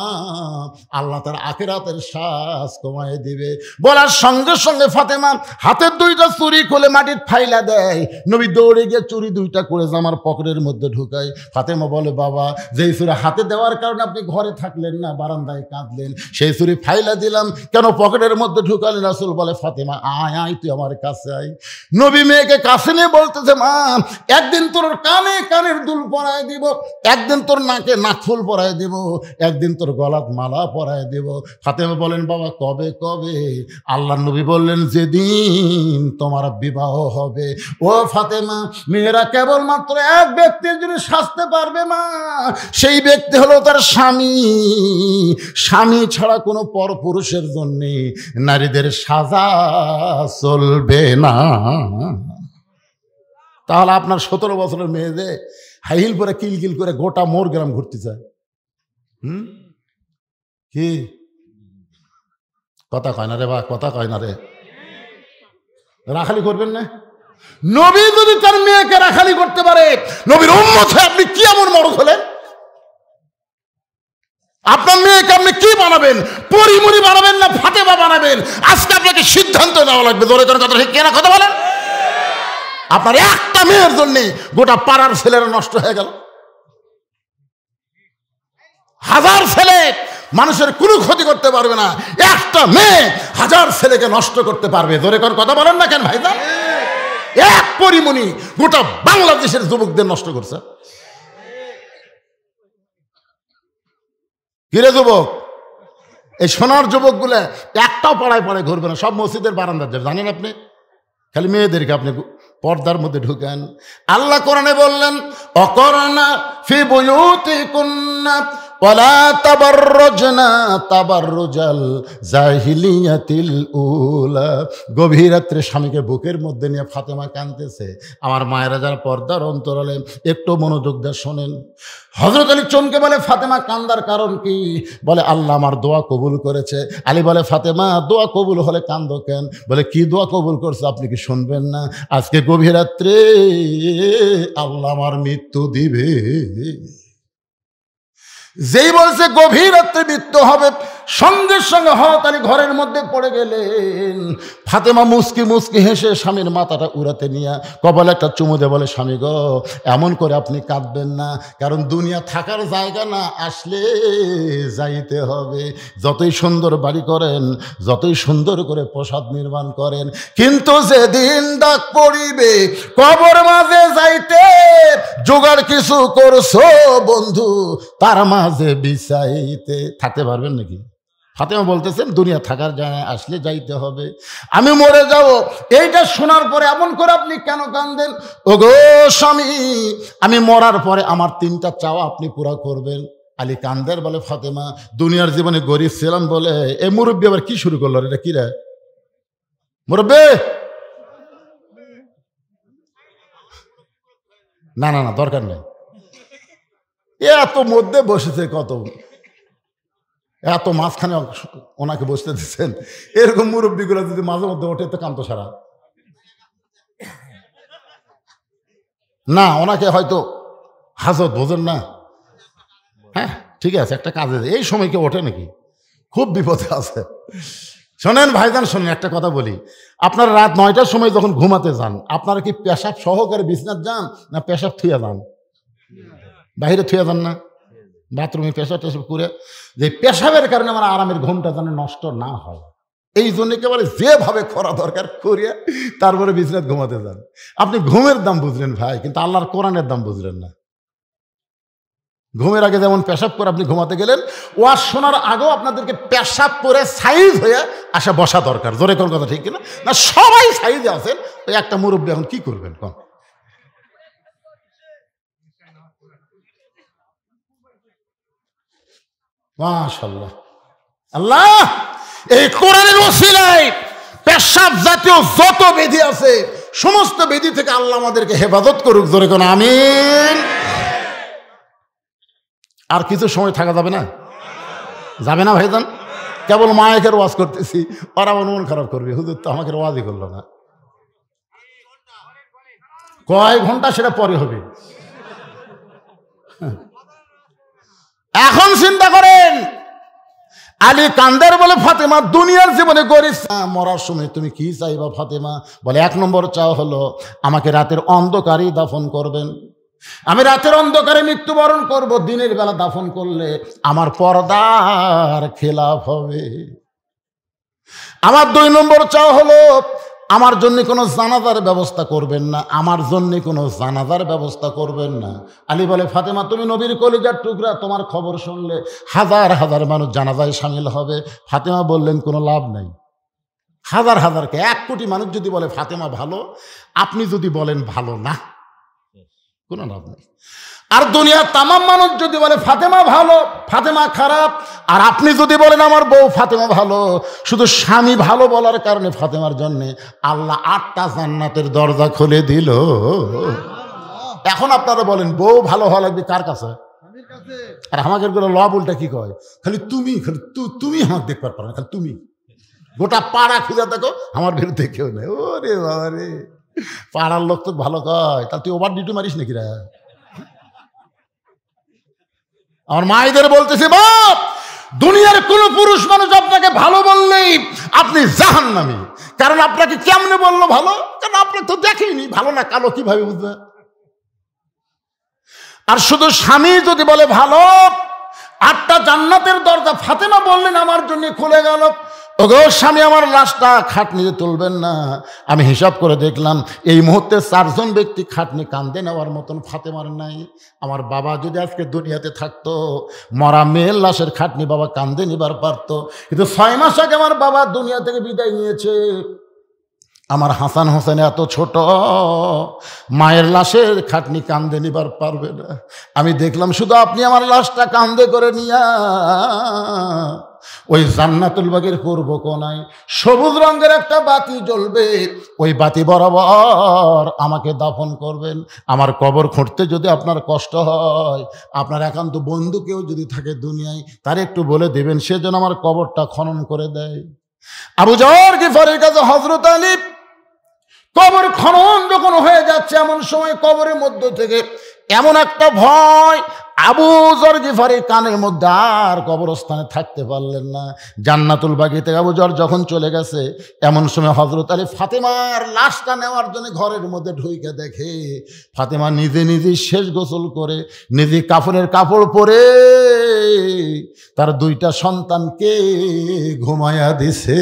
আল্লাহ তার আখিরাতের সাজ কমায় দিবে। বলার সঙ্গে সঙ্গে ফাতেমা হাতের 2টা চুরি খুলে মাটির ফাইলা দেয়। নবী দৌড়ে গিয়ে চুরি 2টা করে জামার পকেটের মধ্যে ঢুকায়। ফাতেমা বলে, বাবা যেই চুরি হাতে দেওয়ার কারণে আপনি ঘরে থাকলেন না, বারান্দায় কাঁদলেন, সেই চুরি ফাইলা দিলাম, কেন পকেটের মধ্যে ঢুকালেন? রাসূল বলে, ফাতেমা আয় আয়, তুই আমার কাছে আয়। নবী মেয়েকে কাছে নিয়ে বলতেছে, মা একদিন তোর কানে কানের দুল পরায় দিব, একদিন তোর নাকে নাকফুল পরায় দিব, একদিন তোর গলাত মালা পরায় দিব। ফাতেমা বলেন, বাবা কবে কবে? আল্লাহর নবী বললেন, যেদিন তোমার বিবাহ হবে। ও ফাতেমা, মেয়েরা কেবলমাত্র এক ব্যক্তির জন্য সাজতে পারবে মা, সেই ব্যক্তি হলো তার স্বামী। স্বামী ছাড়া কোনো পরপুরুষের জন্য নারীদের সাজা চলবে না। তাহলে আপনার 17 বছরের মেয়েদের হাইহিল পরে কিলকিল করে গোটা মোর গ্রাম ঘুরতে চায়। কি কথা কয় না রে বা, কথা কয় না রে। রাখালি করবেন না? নবী যদি তার মেয়েকে রাখালি করতে পারে, নবীর উম্মত হয়ে আপনি কি এমন মরদ হলেন? আপনার মেয়েকে আপনি কি বানাবেন? পরিমরি বানাবেন না ফাতেমা বানাবেন? আজকে আপনাকে সিদ্ধান্ত নেওয়া লাগবে। ধরে কথা ঠিক কেনা কথা বলেন। আপনার একটা মেয়ের জন্য গোটা পাড়ার ছেলেরা নষ্ট হয়ে গেল। 1000 ছেলে মানুষের কোনো ক্ষতি করতে পারবে না, একটা মেয়ে 1000 ছেলেকে নষ্ট করতে পারবে। ধরে কথা বলেন না কেন ভাইজান? এক পরিমণি গোটা বাংলাদেশের যুবকদের নষ্ট করছে। কিরে যুবক, এই সোনার যুবক গুলা একটাও পাড়ায় পাড়ায় ঘুরবে না, সব মসজিদের বারান্দা যাবে। জানেন আপনি? খালি মেয়েদেরকে আপনি পর্দার মধ্যে ঢুকেন। আল্লাহ কোরআনে বললেন, অকরনা ফি বুয়ুতিকুন্না ওয়ালা তাবাররুজনা তাবাররুজাল জাহিলিয়াতিল উলা। গভীর রাত্রে স্বামীকে বুকের মধ্যে নিয়ে ফাতেমা কাঁদতেছে। আমার মায়েরা যারা পর্দার অন্তরালে একটু মনোযোগ দিয়ে শোনেন। হযরত আলী চমকে বলে, ফাতেমা কান্দার কারণ কি? বলে, আল্লাহ আমার দোয়া কবুল করেছে। আলী বলে, ফাতেমা দোয়া কবুল হলে কান্দো কেন? বলে, কি দোয়া কবুল করছে আপনি কি শুনবেন না? আজকে গভীর রাত্রে আল্লাহ আমার মৃত্যু দিবে। যেই বলছে গভীর রাত্রে মৃত্যু হবে, সঙ্গে সঙ্গে হঠাৎ আলী ঘরের মধ্যে পড়ে গেলেন। ফাতেমা মুস্কি মুস্কি হেসে স্বামীর মাথাটা উড়াতে নিয়ে কপালে একটা চুমু দিয়ে বলে, স্বামী গো, এমন করে আপনি কাঁদবেন না, কারণ দুনিয়া থাকার জায়গা না, আসলে যাইতে হবে। যতই সুন্দর বাড়ি করেন, যতই সুন্দর করে প্রসাদ নির্মাণ করেন, কিন্তু যেদিন ডাক পড়িবে কবর মাঝে যাইতে, জোগাড় কিছু করছো বন্ধু তার মাঝে বিছাইতে, থাকতে পারবেন নাকি? ফাতেমা বলতেছেন দুনিয়া থাকার জায়গায় আসলে যাইতে হবে, আমি মরে যাব। এইটা শোনার পরে এমন করে আপনি কেন কাঁদেন? ওগো স্বামী, আমি মরার পরে আমার 3টা চাওয়া আপনি পুরা করবেন। আলী কান্দের বলে, ফাতেমা দুনিয়ার জীবনে গরিব ছিলাম বলে। এই মুরব্বী আবার কি শুরু করলো? এটা কি রে মুরব্বী? না না না, দরকার নেই। এত মধ্যে বসেছে, কত এত মাঝখানে ওনাকে বসতে দিচ্ছেন। এরকম মুরব্বীগুলো যদি মাঝে মধ্যে ওঠে তো কান্ত সারা না, ওনাকে হয়তো হাজত বোঝেন না। হ্যাঁ ঠিক আছে, একটা কাজে এই সময় কেউ ওঠে নাকি? খুব বিপদে আছে। শোনেন ভাইজান, শোনেন একটা কথা বলি, আপনারা রাত 9টার সময় যখন ঘুমাতে যান, আপনারা কি পেশাব সহকারে বিছনাত যান না পেশাব থুয়া যান? বাহিরে থুয়া যান না? বাথরুমে পেশাব টেশাব করে, যে পেশাবের কারণে আমার আরামের ঘুমটা যেন নষ্ট না হয়, এই জন্য একেবারে যেভাবে করা দরকার করিয়া তারপরে বিছনাত ঘুমাতে যান। আপনি ঘুমের দাম বুঝলেন ভাই, কিন্তু আল্লাহর কোরআনের দাম বুঝলেন না। ঘুমের আগে যেমন পেশাব করে আপনি ঘুমাতে গেলেন, ওয়াজ শোনার আগেও আপনাদেরকে পেশাব করে সাইজ হয়ে আসা বসা দরকার। জোরে কোন কথা ঠিক কিনা? না সবাই সাইজে আছেন, ওই একটা মুরব্বী এখন কি করবেন? কম মাশাআল্লাহ, আল্লাহ এই কোরআনের ওসিলায় পেশাব জাতীয় যত বেধি আছে সমস্ত বেধি থেকে আল্লাহ আমাদেরকে হেফাজত করুক। জোরে কোন আমিন। আর কিছু সময় থাকা যাবে না? যাবে না ভাইজান? কেবল মায়েকের ওয়াজ করতেছি, ওরা আমার মন খারাপ করবে, হুজুর তো আমাকে ওয়াজই করলো না। কয় ঘন্টা সেটা পরে হবে। এখন চিন্তা করেন, আলী কান্দের বলে, ফাতেমা দুনিয়ার জীবনে গরিব, মরার সময় তুমি কি চাইবা ফাতেমা? বলে 1 নম্বর চাওয়া হলো আমাকে রাতের অন্ধকারেই দাফন করবেন। আমি রাতের অন্ধকারে মৃত্যুবরণ করব, দিনের বেলা দাফন করলে আমার পর্দার খেলাফ হবে। আমার 2 নম্বর চাওয়া হলো আমার জন্য কোনো জানাজার ব্যবস্থা করবেন না, আমার জন্য কোনো জানাজার ব্যবস্থা করবেন না। আলী বলে, ফাতেমা তুমি নবীর কলিজার টুকরা, তোমার খবর শুনলে হাজার হাজার মানুষ জানাজায় সামিল হবে। ফাতেমা বললেন, কোনো লাভ নাই। হাজার হাজারকে 1 কোটি মানুষ যদি বলে ফাতেমা ভালো, আপনি যদি বলেন ভালো না, কোনো লাভ নেই। আর দুনিয়ার তামাম মানুষ যদি বলে ফাতেমা ভালো, ফাতেমা খারাপ, আর আপনি যদি বলেন আমার বউ ফাতেমা ভালো, শুধু স্বামী ভালো বলার কারণে ফাতেমার জন্যে আল্লাহ 8টা জান্নাতের দরজা খুলে দিল। এখন আপনারা বলেন বউ ভালো হওয়া লাগবে কার কাছে? আর আমাদের গুলো ল বলটা কি কয়, খালি তুমি, খালি তুমি আমাকে দেখতে পারো না, খালি তুমি। গোটা পাড়া খুঁজে দেখো, আমার বিরুদ্ধে কেউ নেই। ওরে বাবা রে, পাড়ার লোক তো ভালো কয়, তা তুই ওভার ডিউটি মারিস নাকি রা? আমার মায়েদের বলতেছে, বাপ দুনিয়ার কোন পুরুষ মানুষ আপনাকে ভালো বললেই আপনি জাহান্নামী। কারণ আপনাকে কেমনে বললো ভালো? কারণ আপনাকে তো দেখেনি, ভালো না কালো কিভাবে বুঝবে? আর শুধু স্বামী যদি বলে ভালো, 8টা জান্নাতের দরজা ফাতেমা বললেন আমার জন্য খুলে গেল। ওগো স্বামী, আমার লাশটা খাটনিতে তুলবেন না। আমি হিসাব করে দেখলাম এই মুহূর্তে 4 জন ব্যক্তি খাটনি কান্দে নেওয়ার মতন ফাতেমার নাই। আমার বাবা যদি আজকে দুনিয়াতে থাকতো, মরা মেয়ের লাশের খাটনি বাবা কান্দে নিবার পারতো, কিন্তু 6 মাস আগে আমার বাবা দুনিয়া থেকে বিদায় নিয়েছে। আমার হাসান হোসেন এত ছোট, মায়ের লাশের খাটনি কান্দে নিবার পারবে না। আমি দেখলাম শুধু আপনি আমার লাশটা কান্দে করে নিয়া ওই জান্নাতুল বাগের পূর্ব কোণায় সবুজ রঙের একটা বাতি জ্বলবে, ওই বাতি বরাবর আমাকে দাফন করবেন। আমার কবর খুঁড়তে যদি আপনার কষ্ট হয়, আপনার একান্ত বন্ধু কেউ যদি থাকে দুনিয়ায়, তার একটু বলে দেবেন সে যেন আমার কবরটা খনন করে দেয়। আবু যর গিফারের কাছে হযরত আলী কবর খনন যখন হয়ে যাচ্ছে, এমন সময় কবরের মধ্য থেকে এমন একটা ভয় আবু যর গিফারির কানের মধ্যে আর কবরস্থানে থাকতে পারলেন না। জান্নাতুল বাগিতে আবু যর যখন চলে গেছে, এমন সময় হযরত আলী ফাতেমার লাশটা নেওয়ার জন্য ঘরের মধ্যে ঢুকে দেখে ফাতেমা নিজে নিজে শেষ গোসল করে নিজে কাফনের কাপড় পরে তার দুইটা সন্তানকে ঘুমায়া দিছে।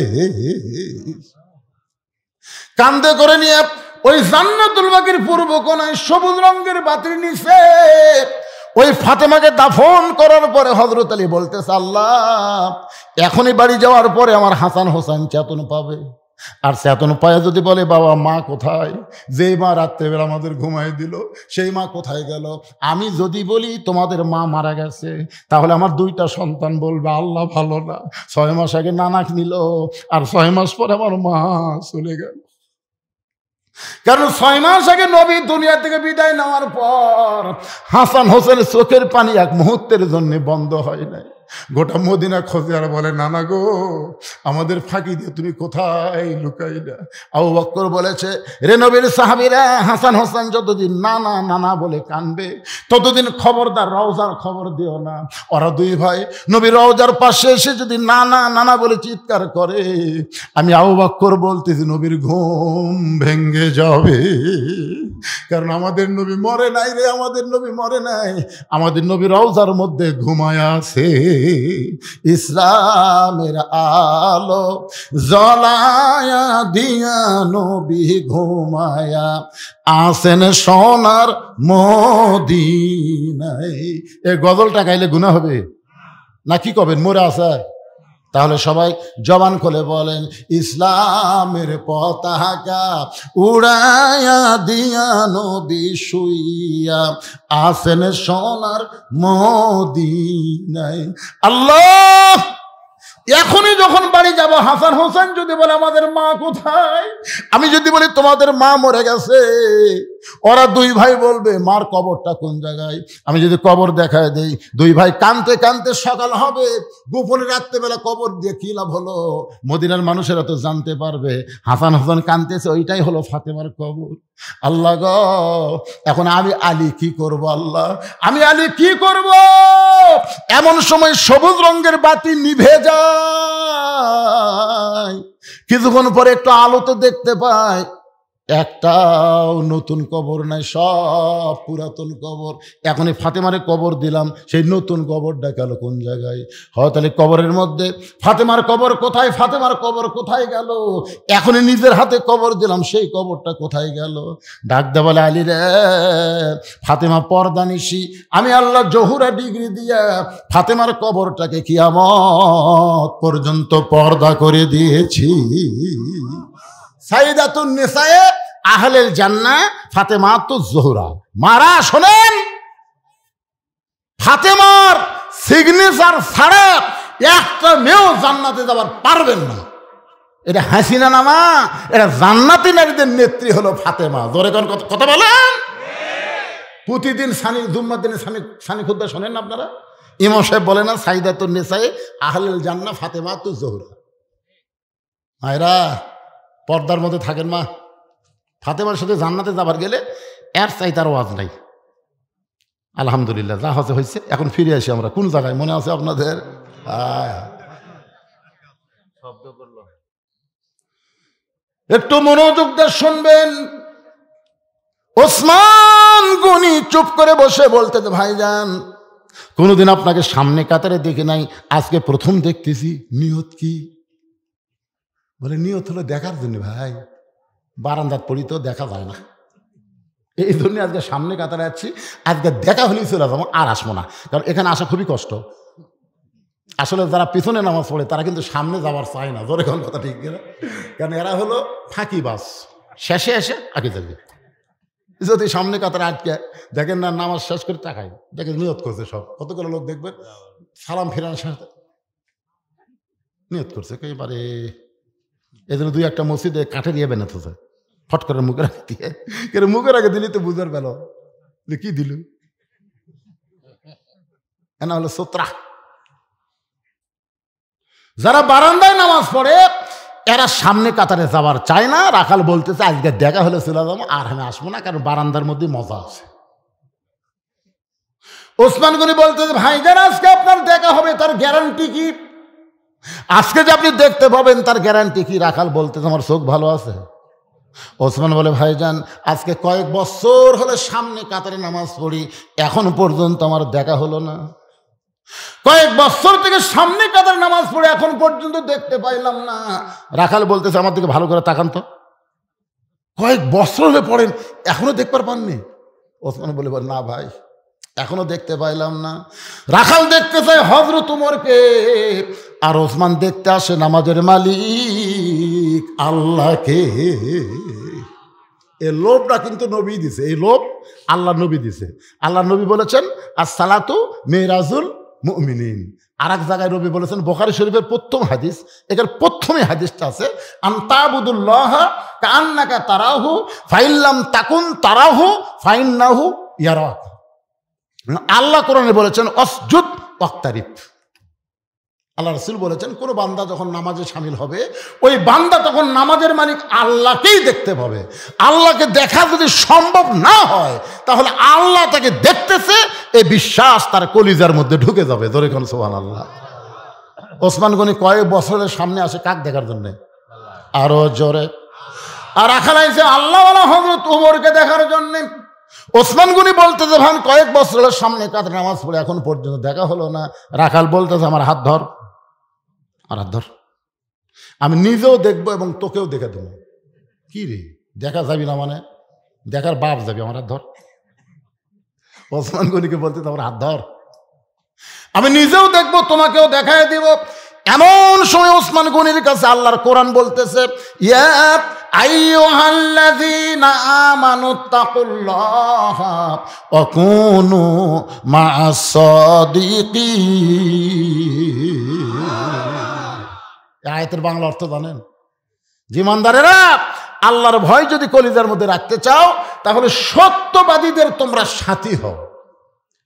কান্দে করে নিয়ে ওই জান্নাতুল বাগির পূর্ব কোণায় সবুজ রঙের বাতির নিচে ওই ফাতেমাকে দাফন করার পরে হযরত আলী বলতেছে, আল্লাহ এখনই বাড়ি যাওয়ার পরে আমার হাসান হোসেন চেতন পাবে, আর চেতন পায় যদি বলে বাবা মা কোথায়, যেই মা রাত্রেবেলা আমাদের ঘুমাই দিল সেই মা কোথায় গেল। আমি যদি বলি তোমাদের মা মারা গেছে, তাহলে আমার দুইটা সন্তান বলবে আল্লাহ ভালো না, 6 মাস আগে নানাক নিল আর 6 মাস পরে আমার মা চলে গেল। কারণ 6 মাস আগে নবী দুনিয়া থেকে বিদায় নেওয়ার পর হাসান হোসেনের চোখের পানি এক মুহূর্তের জন্য বন্ধ হয় নাই। গোটা মদিনা খোঁজে আর বলে, নানা গো আমাদের ফাঁকি দিয়ে তুমি কোথায় লুকাইলা। আবু বকর বলেছে, রে নবীর সাহাবীরা, হাসান হোসেন যতদিন নানা নানা বলে কানবে ততদিন খবরদার রওজার খবর দিও না। ওরা দুই ভাই নবীর রওজার পাশে এসে যদি নানা নানা বলে চিৎকার করে, আমি আবু বকর বলতেছি নবীর ঘুম ভেঙ্গে যাবে। কারণ আমাদের নবী মরে নাই রে, আমাদের নবী মরে নাই, আমাদের নবী রওজার মধ্যে ঘুমায় আছে। ইসলামের আলো জ্বলায়া দিয়া নবী ঘুমায়া আসেন সোনার মদিনায়। এই গজলটা গাইলে গুনাহ হবে না? কি করবেন, মরে আসে? তাহলে সবাই জবান খুলে বলেন, ইসলামের পতাকা উড়ায়া দিয়া নবী শুইয়া আসেন সোনার মদিনায়। আল্লাহ এখনই যখন বাড়ি যাব, হাসান হোসেন যদি বলে আমাদের মা কোথায়, আমি যদি বলি তোমাদের মা মরে গেছে, ওরা দুই ভাই বলবে মার কবরটা কোন জায়গায়। আমি যদি কবর দেখায় দেই, দুই ভাই কানতে কানতে সকাল হবে, গোপনে রাত্রেবেলা কবর দিয়ে কি লাভ হলো? মদিনার মানুষেরা তো জানতে পারবে হাসান হোসেন কানতেছে, ওইটাই হলো ফাতেমার কবর। আল্লাহ গো, এখন আমি আলী কি করব? আল্লাহ আমি আলী কি করব? এমন সময় সবুজ রঙের বাতি নিভে যায়, কিছুক্ষণ পরে একটু আলো তো দেখতে পায়, একটাও নতুন কবর নাই, সব পুরাতন কবর। এখনই ফাতেমারে কবর দিলাম, সেই নতুন কবরটা গেল কোন জায়গায়? হয় তাহলে কবরের মধ্যে ফাতেমার কবর কোথায়? ফাতেমার কবর কোথায় গেল? এখনই নিজের হাতে কবর দিলাম, সেই কবরটা কোথায় গেল? ডাক দে বলে, আলী রে, ফাতেমা পর্দানিশি, আমি আল্লাহ জহুরা ডিগ্রি দিয়া ফাতেমার কবরটাকে কিয়ামত পর্যন্ত পর্দা করে দিয়েছি। সাইদাতুন নিসায়ে আহলেল জান্নাহ ফাতেমাতুজ জোহরা। মারা শোনেন, ফাতেমার সিগনেচার ছাড়া একটা মেয়েও জান্নাতে যাবার পারবেন না। এটা হাসিনা নামা, এটা জান্নাতি নারীদের নেত্রী হলো ফাতেমা। জোরে কোন কথা বলেন? প্রতিদিন জুম্মার দিনে সানি খুদ্া শোনেন না আপনারা? ইমাম সাহেব বলে না, সাইদাতুন নিসায়ে আহলেল জান্নাহ ফাতেমাতুজ জোহরা। মায়েরা পর্দার মধ্যে থাকেন মা। ফাতেমার সাথে জান্নাতে যাবার গেলে এর চাই তার ওয়াজ নাই। আলহামদুলিল্লাহ, যা হচ্ছে হয়েছে। এখন ফিরে আসি আমরা কোন জায়গায়, মনে আছে আপনাদের? একটু মনোযোগ দিয়ে শুনবেন। ওসমান গনি চুপ করে বসে বলতে, ভাইজান কোনোদিন আপনাকে সামনে কাতারে দেখে নাই, আজকে প্রথম দেখতেছি, নিয়ত কি? বলে নিয়ত হলো দেখার জন্য ভাই, বারান্দাত পড়ি তো দেখা যায় না, এই জন্য আজকে সামনে কাতারে যাচ্ছি, আজকে দেখা হলেই চলে যাবো, আর আসবো না, কারণ এখানে আসা খুবই কষ্ট। আসলে যারা পিছনে নামাজ পড়ে তারা কিন্তু সামনে যাওয়ার চায় না, ধরে কোন কথা ঠিক না? কারণ এরা হলো ফাঁকিবাজ, শেষে এসে আগে যাবে। যদি সামনে কাতারে আটকে দেখেন না, নামাজ শেষ করে তাকায়, দেখেন নিয়ত করছে সব, কতগুলো লোক দেখবেন সালাম ফেরানোর সাথে নিয়ত করছে একেবারে। এই জন্য দুই একটা মসজিদে কাঠে দিয়ে বেনাতে যায়, ফট করে মুখের আগে দিয়ে, কেন মুখের আগে দিলি তো বুঝার বেল কি দিল, এনা হলো সোত্রা। যারা বারান্দায় নামাজ পড়ে এরা সামনে কাতারে যাওয়ার চায় না। রাখাল বলতেছে আজকে দেখা হলে চলে যাবো, আর আমি আসবো না, কারণ বারান্দার মধ্যে মজা আছে। ওসমান গনি বলতেছে, ভাইজান আজকে আপনার দেখা হবে, তার গ্যারান্টি কি? আজকে যে আপনি দেখতে পাবেন তার গ্যারান্টি কি? রাখাল বলতেছে, আমার চোখ ভালো আছে। ওসমান বলে, ভাইজান আজকে কয়েক বছর হলে সামনে কাতারে নামাজ পড়ি, এখন পর্যন্ত আমার দেখা হলো না। কয়েক বছর থেকে সামনে কাতারে নামাজ পড়ে এখন পর্যন্ত দেখতে পাইলাম না। রাখাল বলতেছে, আমার দিকে ভালো করে তাকান তো, কয়েক বছর হলে পড়েন এখনো দেখবার পাননি? ওসমান বলে, না ভাই এখনো দেখতে পাইলাম না। রাখাল দেখতে চায় হযরত উমরকে, আর ওসমান দেখতে আসে নামাজের মালিক আল্লাহকে। এই লোভটা কিন্তু নবী দিছে, এই লোভ আল্লাহ নবী দিছে। আল্লাহ নবী বলেছেন, as-সালাতু মিরাজুল মুমিনিন। আর এক জায়গায় নবী বলেছেন, বুখারী শরীফের প্রথম হাদিস, এখানে প্রথমে হাদিসটা আছে, আনতাবুদুল্লাহ কাআন্নাকা তারাহু ফাইল্লাম তাকুন তারাহু ফাইন্নাহু ইয়ারাক। আল্লাহ কোরআনে বলেছেন, অসজুদ ওয়াক্তারিব। আল্লাহ রাসূল বলেছেন, কোনো বান্দা যখন নামাজে শামিল হবে, ওই বান্দা তখন নামাজের মালিক আল্লাহকেই দেখতে পাবে। আল্লাহকে দেখা যদি সম্ভব না হয়, তাহলে আল্লাহ তাকে দেখতেছে এই বিশ্বাস তার কলিজার মধ্যে ঢুকে যাবে। ধরে কোন সুবহানাল্লাহ। ওসমান গনি কয়েক বছরের সামনে আসে কাক দেখার জন্য? আরো জোরে। আর রাখাল আইছে আল্লাহওয়ালা হযরত উমরকে দেখার জন্য। ওসমান গনি বলতেছে, ভাই কয়েক বছরের সামনে কাতারে নামাজ পড়ে এখন পর্যন্ত দেখা হলো না। রাখাল বলতেছে, আমার হাত ধর, আর হাত ধর, আমি নিজেও দেখবো এবং তোকেও দেখে দেবো। কি রে, দেখা যাবি না মানে? দেখার বাপ যাবি, আমার হাত ধর। ওসমান গনিকে বলতে, আমার হাত ধর, আমি নিজেও দেখবো তোমাকেও দেখায় দিব। এমন সময় ওসমান গনির কাছে আল্লাহর কোরআন বলতেছে, ইয়া আইয়ুহাল্লাযীনা আমানুত্তাকুল্লাহা ওয়া কুনু মা'আস সাদিকিন। আয়াতের বাংলা অর্থ জানেন? জীবনদারেরা, আল্লাহর ভয় যদি কলিজার মধ্যে রাখতে চাও, তাহলে সত্যবাদীদের তোমরা সাথী হও,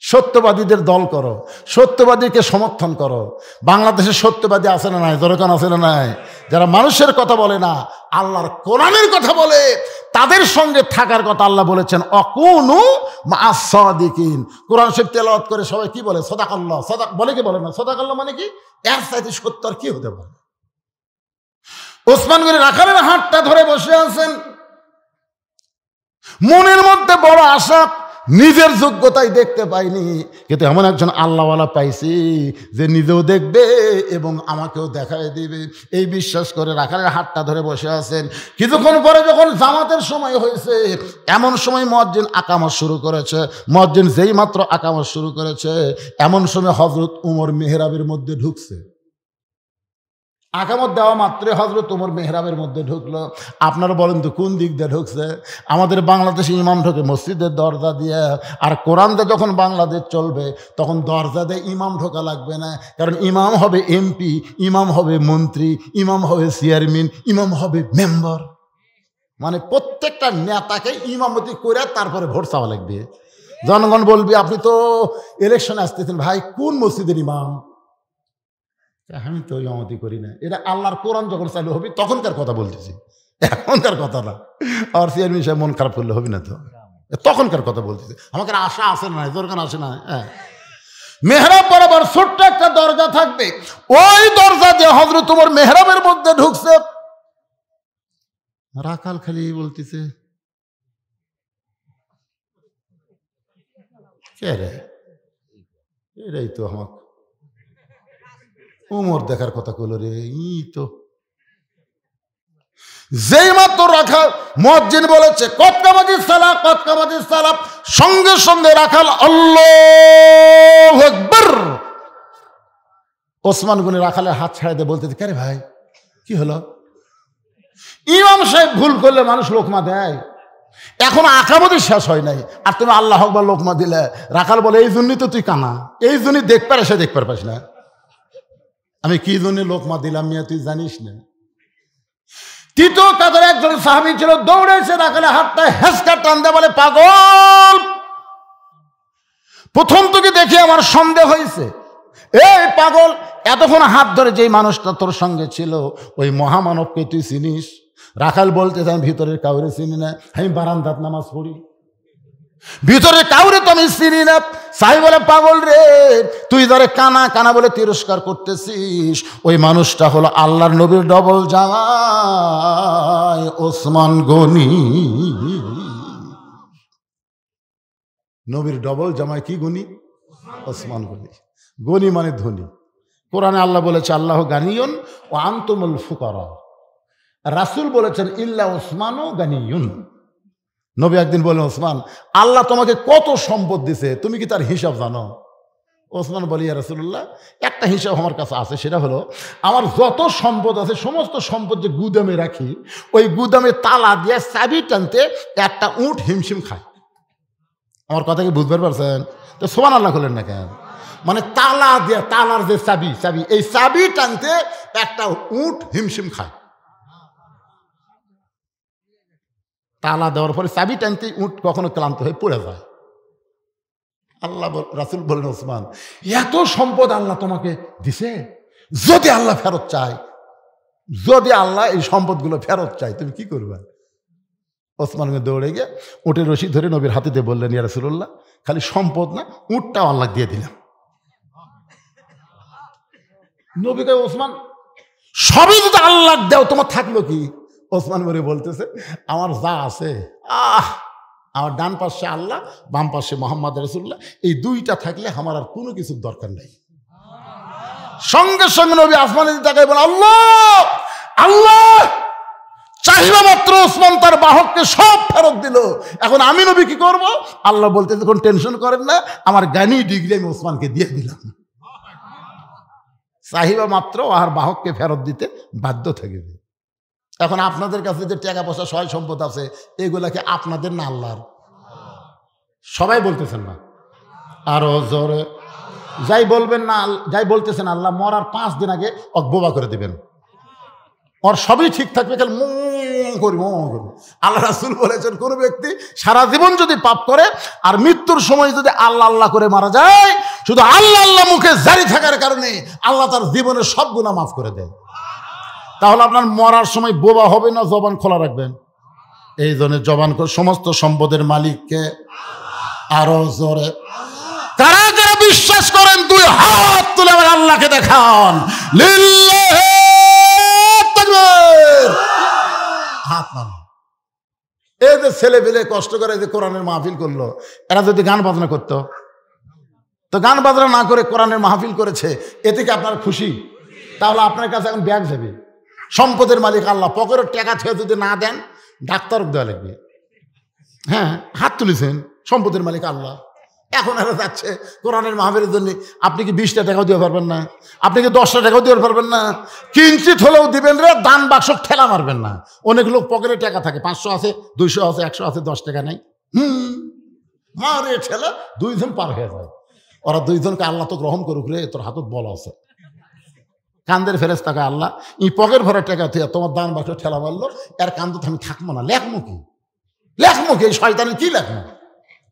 সত্যবাদীদের দল করো, সত্যবাদীকে সমর্থন করো। বাংলাদেশে সত্যবাদী আছে না নাই? জনগণ আছে না নাই? যারা মানুষের কথা বলে না, আল্লাহর কোরআনের কথা বলে, তাদের সঙ্গে থাকার কথা আল্লাহ বলেছেন, অকুনু মা'আস সাদিকিন। কোরআন শরীফ তেলাওয়াত করে সবাই কি বলে? সাদাকাল্লাহ। সাদাক বলে কি বলে না? সাদাকাল্লাহ মানে কি? এর চাইতে সত্য আর কি হতে পারে? ওসমান গনি রাখালের হাতটা ধরে বসে আছেন, মনের মধ্যে বড় আশা, নিজের যোগ্যতায় দেখতে পাইনি, কিন্তু এমন একজন আল্লাহওয়ালা পাইছি যে নিজেও দেখবে এবং আমাকেও দেখায় দিবে, এই বিশ্বাস করে রাখালের হাতটা ধরে বসে আছেন। কিছুক্ষণ পরে যখন জামাতের সময় হয়েছে, এমন সময় মুয়াজ্জিন আকামত শুরু করেছে। মুয়াজ্জিন যেই মাত্র আকামত শুরু করেছে, এমন সময় হযরত উমর মেহরাবের মধ্যে ঢুকছে। আকামত দেওয়া মাত্র হযরত উমর মেহরাবের মধ্যে ঢুকলো। আপনারা বলেন তো কোন দিক দিয়ে ঢুকছে? আমাদের বাংলাদেশে ইমাম ঢোকে মসজিদের দরজা দিয়ে, আর কোরআন দিয়ে যখন বাংলাদেশ চলবে তখন দরজা দিয়ে ইমাম ঢোকা লাগবে না, কারণ ইমাম হবে এমপি, ইমাম হবে মন্ত্রী, ইমাম হবে চেয়ারম্যান, ইমাম হবে মেম্বার। মানে প্রত্যেকটা নেতাকে ইমামতি করে তারপরে ভোট চাওয়া লাগবে। জনগণ বলবে, আপনি তো ইলেকশনে আসতেছেন, ভাই কোন মসজিদের ইমাম? আমি তো ইমামতি করি না। এটা আল্লাহর কোরআন যখন চালু হবে তখনকার কথা বলতেছি, এখনকার কথা না। আর চেয়ারম্যান সাহেব মন খারাপ করলে হবে না তো, তখনকার কথা বলতেছি। আমাকে আশা আসে না, দরকার আসে না। হ্যাঁ, মেহরাব বরাবর ছোট্ট একটা দরজা থাকবে, ওই দরজা দিয়ে হযরত উমর মেহরাবের মধ্যে ঢুকছে। রাখাল খালি বলতেছে, কে রে? এরাই তো আমার উমর দেখার কথা কইল রে। তো যেই মাত্র রাখাল মুয়াজ্জিন বলেছে কদ কামাতিস সালাহ, কদ কামাতিস সালাহ, সঙ্গে সঙ্গে রাখাল আল্লাহু আকবার। ওসমান গনি রাখালের হাত ছাড়া দিয়ে বলতেছে, কে রে ভাই, কি হলো? ইমাম সাহেব ভুল করলে মানুষ লোকমা দেয়, এখন আকামতই শেষ হয় নাই আর তুমি আল্লাহু আকবার লোকমা দিলে। রাখাল বলে, এই জন্যই তো তুই কানা, এই জন্যই দেখতে পারে, সে দেখতে পারিস না। আমি কি জন্য লোকমা দিলাম মিয়া, তুই জানিস না? তৃতীয় কাতারে একজন সাহাবী ছিল, দৌড়েছে রাখালের হাতটা হেঁচকা টান দিয়ে বলে, পাগল, প্রথম তোকে দেখে আমার সন্দেহ হয়েছে। এই পাগল, এতক্ষণ হাত ধরে যেই মানুষটা তোর সঙ্গে ছিল, ওই মহামানবকে তুই চিনিস? রাখাল বলতে, আমি ভিতরের কাউরে চিনি না, আমি বারান্দাত নামাজ পড়ি, ভিতরে কাউরে তো আমি চিনি না। সাহি বলে পাগল রে, তুই ধরে কানা কানা বলে তিরস্কার করতেছিস, ওই মানুষটা হলো আল্লাহর নবীর ডবল জামাই ওসমান গনি। নবীর ডবল জামাই কি গনি? ওসমান গনি। গনি মানে ধনী। কোরআনে আল্লাহ বলেছে আল্লাহ গানিয়ুন ও আনতুমুল ফুকারা। রাসূল বলেছেন ইল্লা ওসমানও গানিয়ুন। নবী একদিন বললেন ওসমান, আল্লাহ তোমাকে কত সম্পদ দিছে, তুমি কি তার হিসাব জানো? ওসমান বলি ইয়া রাসূলুল্লাহ, একটা হিসাব আমার কাছে আছে, সেটা হলো আমার যত সম্পদ আছে সমস্ত সম্পদ যে গুদামে রাখি, ওই গুদামে তালা দিয়ে চাবি টানতে একটা উট হিমশিম খায়। আমার কথা কি বুঝতে পারছেন? তো সুবহানাল্লাহ করলেন না কেন? মানে তালা দিয়ে, তালার যে চাবি, এই চাবি টানতে একটা উট হিমশিম খায়। তালা দেওয়ার পরে চাবি টানতে উট কখনো ক্লান্ত হয়ে পড়ে যায়। আল্লাহ রাসূল বলেন ওসমান, এত সম্পদ আল্লাহ তোমাকে দিছে, যদি আল্লাহ ফেরত চায়, যদি আল্লাহ এই সম্পদগুলো ফেরত চায়, তুমি কি করবে? ওসমান দৌড়ে গিয়ে উটের রশি ধরে নবীর হাতে দিয়ে বললেন ইয়া রাসূলুল্লাহ, খালি সম্পদ না, উটটাও আল্লাহ দিয়ে দিলাম। নবী কয় ওসমান, সবই যদি আল্লাহ দেও তোমার থাকলো কি? ওসমান বলে বলতেছে, আমার যা আছে, আমার ডান পাশে আল্লাহ, বাম পাশে মুহাম্মদ রাসূলুল্লাহ, এই দুইটা থাকলে আমার আর কোনো কিছুর দরকার নেই। সঙ্গে সঙ্গে নবী আসমানে তাকায় বলে আল্লাহ আল্লাহ, চাহিদা মাত্র ওসমান তার বাহককে সব ফেরত দিল। এখন আমি নবী কি করব? আল্লাহ বলতে কোন টেনশন করেন না, আমার জ্ঞানী ডিগ্রি আমি ওসমানকে দিয়ে দিলাম। চাহিদা মাত্র আর বাহককে ফেরত দিতে বাধ্য থাকবে। এখন আপনাদের কাছে যে টাকা পয়সা সয় সম্পদ আছে, এগুলাকে আপনাদের না আল্লাহর? সবাই বলতেছেন না, আরো জোরে যাই বলবেন না, যাই বলতেছেন আল্লাহ মরার 5 দিন আগে বোবা করে দিবেন, ওর সবই ঠিক থাকবে, খালি করি আল্লাহ রাসূল বলেছেন, কোন ব্যক্তি সারা জীবন যদি পাপ করে আর মৃত্যুর সময় যদি আল্লাহ আল্লাহ করে মারা যায়, শুধু আল্লাহ আল্লাহ মুখে জারি থাকার কারণে আল্লাহ তার জীবনের সব গুনাহ মাফ করে দেয়। তাহলে আপনার মরার সময় বোবা হবে না, জবান খোলা রাখবেন? এই জন্য জবান সমস্ত সম্পদের মালিককে। আরো জোরে কারা যারা বিশ্বাস করেন 2 হাত তুলে আমার আল্লাহকে দেখান, লিল্লাহি তাকবীর। হাত নাম। এই যে ছেলে পেলে কষ্ট করে যে কোরআনের মাহফিল করলো, এরা যদি গান বাজনা করতো, তো গান বাজনা না করে কোরআনের মাহফিল করেছে, এতে কি আপনার খুশি? তাহলে আপনার কাছে এখন ব্যাগ যাবে। সম্পদের মালিক আল্লাহ, পকেটের টাকা থেকে যদি না দেন ডাক্তার দেওয়া লাগবে। হ্যাঁ, হাত তুলেছেন, সম্পদের মালিক আল্লাহ। এখন এরা যাচ্ছে কোরআনের মাহফিলের জন্য। আপনি কি 20টা টাকাও দিতে পারবেন না? আপনি কি 10টা টাকাও দিতে পারবেন না? কিঞ্চিত হলেও দিবেন রে, দান বাক্স ঠেলা মারবেন না। অনেক লোক পকেটে টাকা থাকে, 500 আছে, 200 আছে, 100 আছে, 10 টাকা নেই, মারে ঠেলা 2 জন পার হয়ে যায়। ওরা 2 জনকে আল্লাহ তো গ্রহণ করুক রে, তোর হাতত বল আছে। কান্দের ফেরেশতাকে আল্লাহ এই পকেট ভরা টাকা থেকে তোমার দান বাক্স ঠেলা মারলো, এর কান্দ আমি থাকবো না, লেখমো কি? এই শয়তানের কি লেখমো?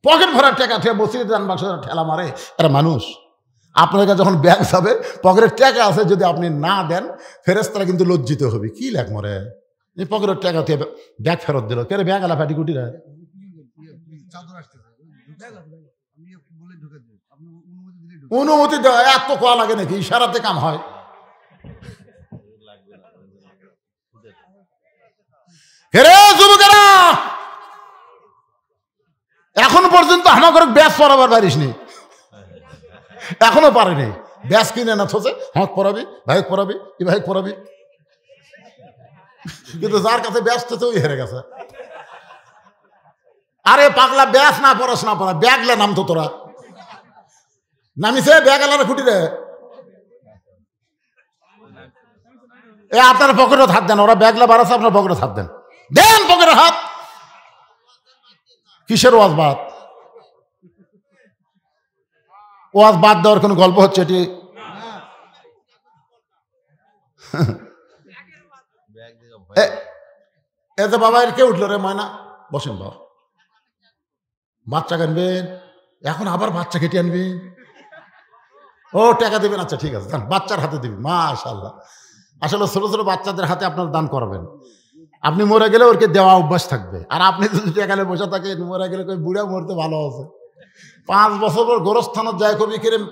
পকেট ভরা টাকা থেকে বসিয়ে দান বাক্স ঠেলা মারে, এরা মানুষ। আপনার কাছে যখন ব্যাগ যাবে, পকেটের টাকা আছে, যদি আপনি না দেন ফেরেশতারা কিন্তু লজ্জিত হবে। কি লেখমো রে, এই পকেটের টাকা থেকে ব্যাগ ফেরত দিল, কে রে ব্যাগ আলা ফাটি কুটি রে? অনুমতি দেওয়া এত কোয়া লাগে নাকি? ইশারাতে কাম হয়। যুবকেরা, এখন পর্যন্ত আমাকে ব্যাস পড়াবার পারিসনি, এখনো পারেনি। ব্যাস কিনে না থোসে, হক পড়াবি, ভাইক পড়াবি, ই ভাইক পড়াবি, কিন্তু যার কাছে ব্যাস তো ওই হেরে গেছে। আরে পাগলা, ব্যাস না পড়াস না পড়া, ব্যাগলে নাম তো তোরা নামিছে, ব্যাগ আলাদা খুঁটি রে। এ আপনার পকেটে হাত দেন, ওরা ব্যাগলা বাড়াচ্ছে, আপনার পকেটে হাত দেন, দেন পকেটের হাত। কিসের ওয়াজ বাদ? ওয়াজ বাদ দেওয়ার কোন গল্প হচ্ছে এটি? এ যে বাবা, এর কে উঠলো রে? ময়না বসেন বাবা, বাচ্চা আনবেন, এখন আবার বাচ্চা কেটে আনবেন। ও টাকা দেবেন, আচ্ছা ঠিক আছে, বাচ্চার হাতে দিবি, মাশাআল্লাহ। আসলে ছোট ছোট বাচ্চাদের হাতে আপনার দান করবেন। আপনি মরে গেলে ওরকে দেওয়া অভ্যাস থাকবে, আর আপনি যদি টাকা বসে থাকেন, মরে গেলে কই বুড়া মরতে ভালো আছে, 5 বছর পর গোরস্থানত যায় কবি কিরেম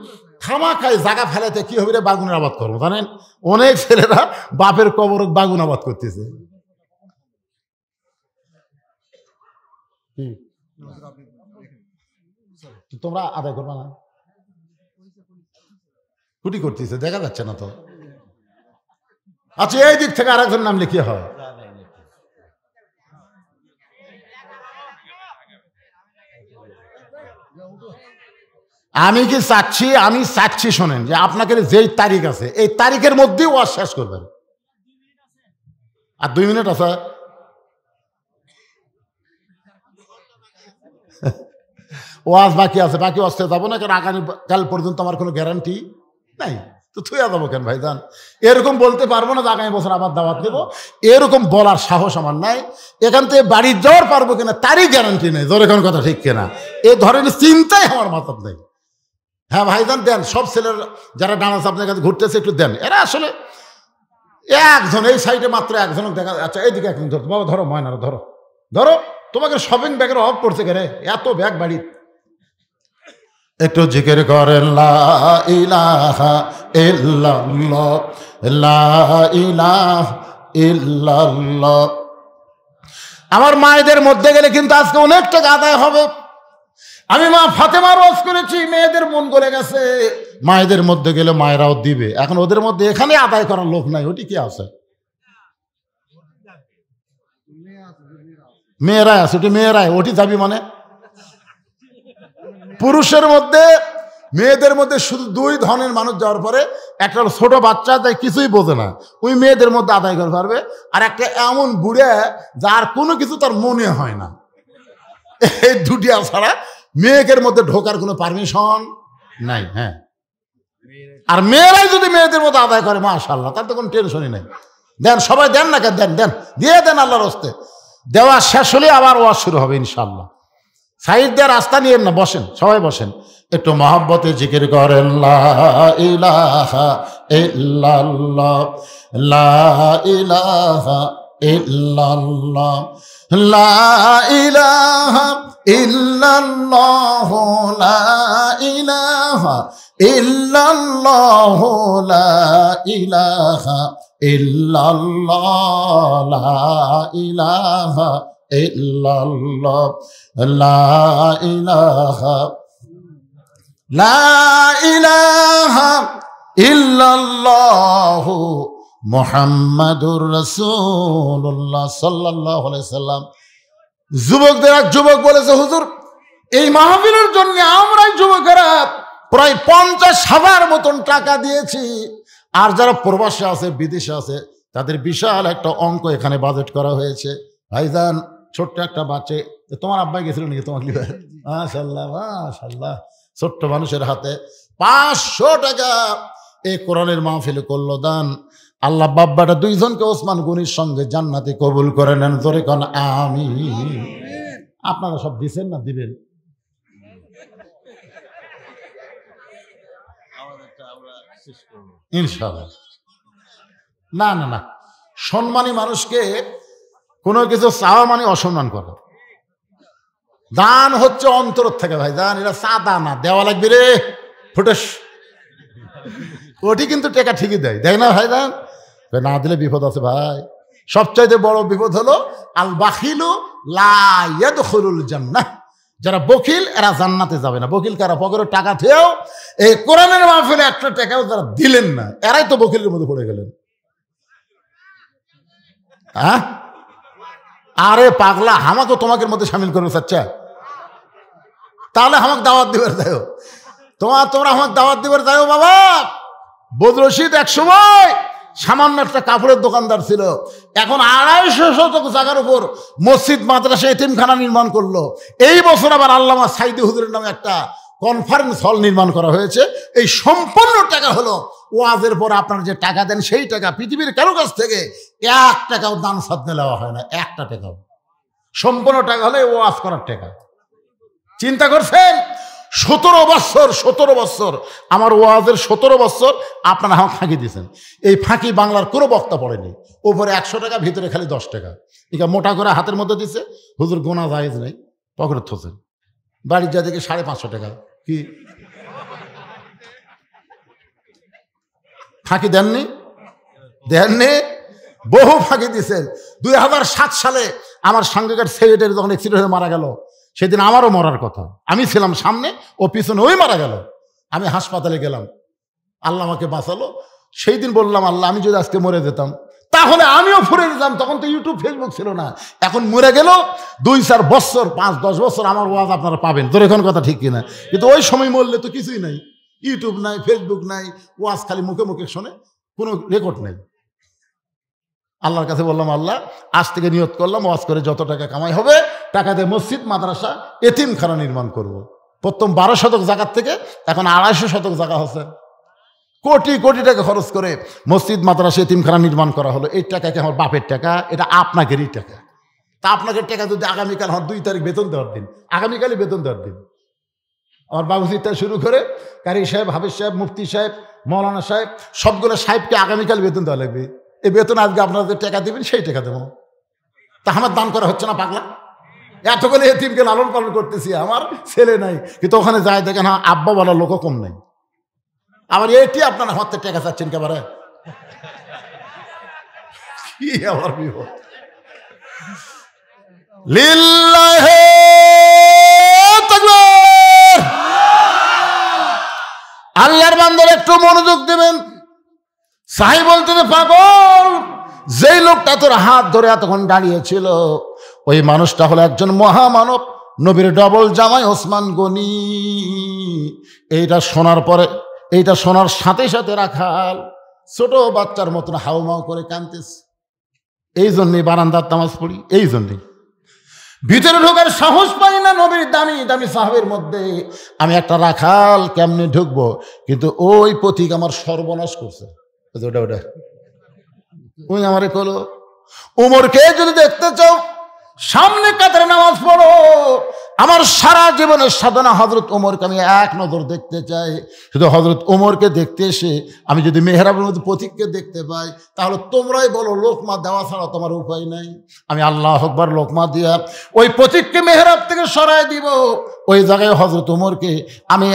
খামা খায় জায়গা ফেলাতে কি হবে রে বাগুনের আবাদ করবো জানেন। অনেক ছেলেরা বাপের কবর বাগুন আবাদ করতেছে। তোমরা আদায় করবা না? কুটি করতেছে দেখা যাচ্ছে না তো। আচ্ছা এই দিক থেকে আরেকজন নাম লিখিয়ে হয়। আমি চাচ্ছি শোনেন যে আপনাকে যেই তারিখ আছে এই তারিখের মধ্যেই ওয়াজ শেষ করবেন। আর 2 মিনিট আছে। ওয়াজ বাকি আছে, বাকি ওয়াজতে যাবো না, কারণ আগামীকাল পর্যন্ত আমার কোনো গ্যারান্টি নাই। তো থুয়া যাবো কেন ভাইজান? এরকম বলতে পারবো না যে আগামী বছর আবার দাওয়াত দেবো, এরকম বলার সাহস আমার নাই। এখান থেকে বাড়ি যাওয়ার পারবো কিনা তারই গ্যারান্টি নেই। ধরে কোন কথা ঠিক কিনা এই ধরনের চিন্তাই আমার মাথার নেই। হ্যাঁ ভাইজান দেন, সব ছেলের যারা ডান্স আপনার কাছে ঘুরতেছে একটু দেন। এরা আসলে একজন এই সাইডে মাত্র একজন দেখা। আচ্ছা এইদিকে একজন ধরো বাবা, ধরো ময়নারা ধরো, ধরো। তোমাকে শপিং ব্যাগের অভাব পড়ছে কেন? এত ব্যাগ বাড়ি। একটু জিকির করেন লা ইলাহা ইল্লাল্লাহ, লা ইলাহা ইল্লাল্লাহ। আমার মায়েদের মধ্যে গেলে কিন্তু আজকে অনেক টাকা আদায় হবে। আমি মা ফাতেমার ওয়াজ করেছি, মেয়েদের মন গলে গেছে। মায়েদের মধ্যে গেলে মায়েরাও দিবে। এখন ওদের মধ্যে এখানে আদায় করার লোক নাই, ওটি কি আছে? মেয়েরাই আছে, ওটি মেয়েরাই, ওটি যাবি মানে পুরুষের মধ্যে মেয়েদের মধ্যে শুধু 2 ধরনের মানুষ যাওয়ার পরে, একটা হলো ছোট বাচ্চা, তাই কিছুই বোঝে না, ওই মেয়েদের মধ্যে আদায় করতে পারবে। আর একটা এমন বুড়ে যার কোনো কিছু তার মনে হয় না। এই দুটি ছাড়া মেয়েদের মধ্যে ঢোকার কোনো পারমিশন নাই। হ্যাঁ, আর মেয়েরাই যদি মেয়েদের মধ্যে আদায় করে মাশাআল্লাহ, তার তো কোনো টেনশনই নাই। দেন সবাই দেন না কেন, দেন দেন, দিয়ে দেন আল্লাহর হস্তে। দেওয়া শেষ হলে আবার ওয়াজ শুরু হবে ইনশাআল্লাহ। সাইড দেওয়ার রাস্তা নিয়েন না, বসেন, সবাই বসেন, একটু মহব্বতে জিকির করেন লা ইলাহা ইল্লাল্লাহ, লা ইলাহা ইল্লাল্লাহ, লা ইলাহা ইল্লাল্লাহ, লা ইলাহা ইল্লাল্লাহ, লা ইলাহা ইল্লাল্লাহ, লা ইলাহা ইল্লাল্লাহ, লা ইলাহা, লা ইলাহা ইল্লাল্লাহ মুহাম্মাদুর রাসূলুল্লাহ সাল্লাল্লাহু আলাইহি সাল্লাম। যুবকদের এক যুবক বলেছে, হুজুর এই মাহফিলের জন্য আমরাই যুবকেরা প্রায় 50,000 মতন টাকা দিয়েছি। আর যারা প্রবাসে আছে, বিদেশে আছে, তাদের বিশাল একটা অঙ্ক এখানে বাজেট করা হয়েছে। ভাইজান ছোট্ট একটা বাচ্চা, তোমার আব্বাই গেছিল নাকি তোমার লিবে? মাশাআল্লাহ মাশাআল্লাহ, ছোট্ট মানুষের হাতে 500 টাকা এই কোরআনের মাহফিলে করলো দান। আল্লাহ বাব্বাটা 2 জনকে ওসমান গনির সঙ্গে জান্নাতে কবুল করে নেন। জোরে কোন আমিন। আপনারা সব দিচ্ছেন না, দিবেন? ইনশাআল্লাহ। না না না, সম্মানী মানুষকে কোনো কিছু চাওয়া মানে অসম্মান করা। দান হচ্ছে অন্তর থেকে ভাই, দান এটা চাঁদা না, দেওয়া লাগবে রে ফুটেস, ওটি কিন্তু টাকা ঠিকই দেয়, দেয় না ভাই? দান না দিলে বিপদ আছে ভাই। সবচাইতে বড় বিপদ হলো আল বাখিলু লা ইয়াদখুলুল জান্নাহ। যারা বকিল এরা জান্নাতে যাবে না। বকিল কারা? পকেটে টাকা থেকেও এই কোরআনের মাহফিলে একটা টাকাও যারা দিলেন না, এরাই তো বকিলের মধ্যে পড়ে গেলেন। হ্যাঁ, আরে পাগলা, আমাকে তোমাকে মধ্যে সামিল করবে চাচ্ছা? তাহলে আমাকে দাওয়াত দিবার যাও, তোমরা আমাকে দাওয়াত দিবার যাও বাবা। বদর রশিদ এক সময় সামান্য একটা কাপড়ের দোকানদার ছিল, এখন 250 শতক জায়গার উপর মসজিদ, মাদ্রাসা, এতিমখানা নির্মাণ করলো। এই বছর আবার আল্লামা সাইদি হুজুরের নামে একটা কনফারেন্স হল নির্মাণ করা হয়েছে। এই সম্পূর্ণ টাকা হলো ওয়াজের পর আপনারা যে টাকা দেন সেই টাকা। পৃথিবীর কারো কাছ থেকে 1 টাকাও দান সাদকা নেওয়া হয় না, 1টা টাকাও। সম্পূর্ণ টাকা হলে ওয়াজ করার টাকা। চিন্তা করছেন? 17 বছর আমার ওয়াজের 17 বছর আপনারা আমাকে ফাঁকি দিয়েছেন। এই ফাঁকি বাংলার কোনো বক্তা পড়েনি। উপরে 100 টাকা, ভিতরে খালি 10 টাকা। এটা মোটা করে হাতের মধ্যে দিছে, হুজুর গোনা জায়েজ নেই, পকেটে থোছেন। বাড়ির যা দেখে 550 টাকা। কি ফাঁকি দেননি? দেননি? বহু ফাঁকি দিয়েছেন। 2007 সালে আমার সঙ্গেকার সেক্রেটারি যখন অ্যাক্সিডেন্ট হয়ে মারা গেল, সেদিন আমারও মরার কথা, আমি ছিলাম সামনে, ও পিছনে, ওই মারা গেল, আমি হাসপাতালে গেলাম, আল্লাহ আমাকে বাঁচালো। সেই দিন বললাম, আল্লাহ আমি যদি আজকে মরে যেতাম তাহলে আমিও ফুরে যেতাম। তখন তো ইউটিউব ফেসবুক ছিল না। এখন মরে গেল 2-4 বছর, 5-10 বছর আমার ওয়াজ আপনারা পাবেন, তোর এখন কথা ঠিক কিনা? কিন্তু ওই সময় মরলে তো কিছুই নাই, ইউটিউব নাই, ফেসবুক নাই, ওয়াজ খালি মুখে মুখে শোনে, কোনো রেকর্ড নেই। আল্লাহর কাছে বললাম, আল্লাহ আজ থেকে নিয়ত করলাম, ওয়াজ করে যত টাকা কামাই হবে টাকা দিয়ে মসজিদ, মাদ্রাসা, এতিমখানা নির্মাণ করব। প্রথম 12 শতক জায়গার থেকে এখন 250 শতক জায়গা হচ্ছে, কোটি কোটি টাকা খরচ করে মসজিদ, মাদ্রাসা, এতিমখানা নির্মাণ করা হলো। এই টাকা কি আমার বাপের টাকা? এটা আপনাকেরই টাকা। তা আপনাদের টাকা যদি আগামীকাল আমার 2 তারিখ বেতন দেওয়ার দিন, আগামীকালই বেতন দেওয়ার দিন, আমার বাবুজিটা শুরু করে কারি সাহেব, হাফিজ সাহেব, মুফতি সাহেব, মৌলানা সাহেব, সবগুলো সাহেবকে আগামীকাল বেতন দেওয়া লাগবে। এই বেতন আজকে আপনাদের টাকা দেবেন, সেই টাকা দেবো। তা আমার দান করা হচ্ছে না পাগলা? এতগুলো এতিমকে লালন পালন করতেছি, আমার ছেলে নাই, কিন্তু ওখানে যায় দেখেন আব্বা বলার লোকও কম নাই। আবার এটি আপনারা হাতে টাকা চাচ্ছেন কেবারে, কি আবার বিপদ। লিল্লাহি তাকবীর। আল্লাহর বান্দারা একটু মনোযোগ দেবেন। সাহেব বলতেছে, পাগল, যেই লোকটা তোর হাত ধরে এতক্ষণ দাঁড়িয়েছিল ওই মানুষটা হলো একজন মহামানব, নবীর ডবল জামাই ওসমান গনি। এইটা শোনার পরে, এইটা শোনার সাথে সাথে রাখাল ছোট বাচ্চার মতন হাউমাউ করে কাঁদতেছে। এই জন্যই বারান্দার নামাজ পড়ি, এই জন্যই ভিতরে ঢোকার সাহস পাই না। নবীর দামি দামি সাহাবের মধ্যে আমি একটা রাখাল কেমনে ঢুকবো? কিন্তু ওই পথিক আমার সর্বনাশ করছে। ওটা ওটা ওই আমারে কলো, উমরকে যদি দেখতে চাও সামনে কাতারে নামাজ পড়ো। আমার সারা জীবনের সাধনা হযরত ওমরকে আমি এক নজর দেখতে চাই। শুধু হযরত ওমরকে দেখতে এসে আমি যদি মেহরাবের মধ্যে পথিককে দেখতে পাই, তাহলে তোমরাই বলো লোকমা দেওয়া ছাড়া তোমার উপায় নাই। আমি আল্লাহু আকবার লোকমা দিয়া ওই পথিককে মেহরাব থেকে সরায় দিব। ওই জায়গায় হযরত ওমরকে আমি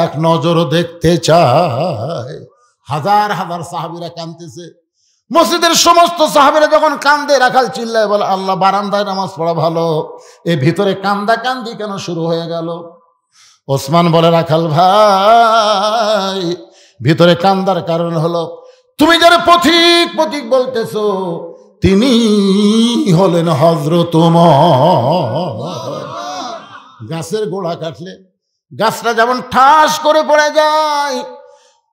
এক নজর দেখতে চাই। হাজার হাজার সাহাবীরা কাঁদতেছে। মসজিদের সমস্ত সাহাবীরা যখন কান্দে, রাখাল চিল্লায় বলে, আল্লাহ, বারান্দায় নামাজ পড়া ভালো, এই ভিতরে কান্দা কান্দি কেন শুরু হয়ে গেল? ওসমান বলে, রাখাল ভাই, ভিতরে কান্দার কারণ হলো তুমি যারা পথিক পথিক বলতেছো তিনি হলেন হযরত ওমর। গাছের গোড়া কাটলে গাছটা যেমন ঠাস করে পড়ে যায়,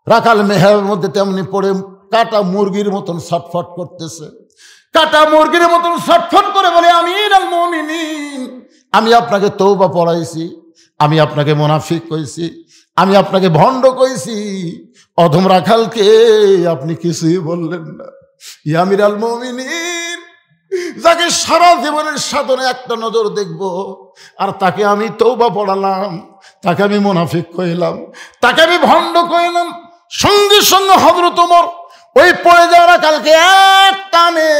রাখাল মেহরাবের মধ্যে তেমনি পড়ে কাটা মুরগির মতন ছটফট করতেছে। কাটা মুরগির মতন ছটফট করে বলে, আমিরুল মুমিনিন, আমি আপনাকে তওবা পড়াইছি, আমি আপনাকে মুনাফিক কইছি, আমি আপনাকে ভণ্ড কইছি, অধম রাখালকে আপনি কিছুই বললেন না। ইয়া আমিরুল মুমিনিন, যাকে সারা জীবনের সাধনে একটা নজর দেখব, আর তাকে আমি তওবা পড়ালাম, তাকে আমি মুনাফিক কইলাম, তাকে আমি ভণ্ড কইলাম। সঙ্গে সঙ্গে হযরত ওমর ওই পড়ে যাওয়া রাখালকে এক টানে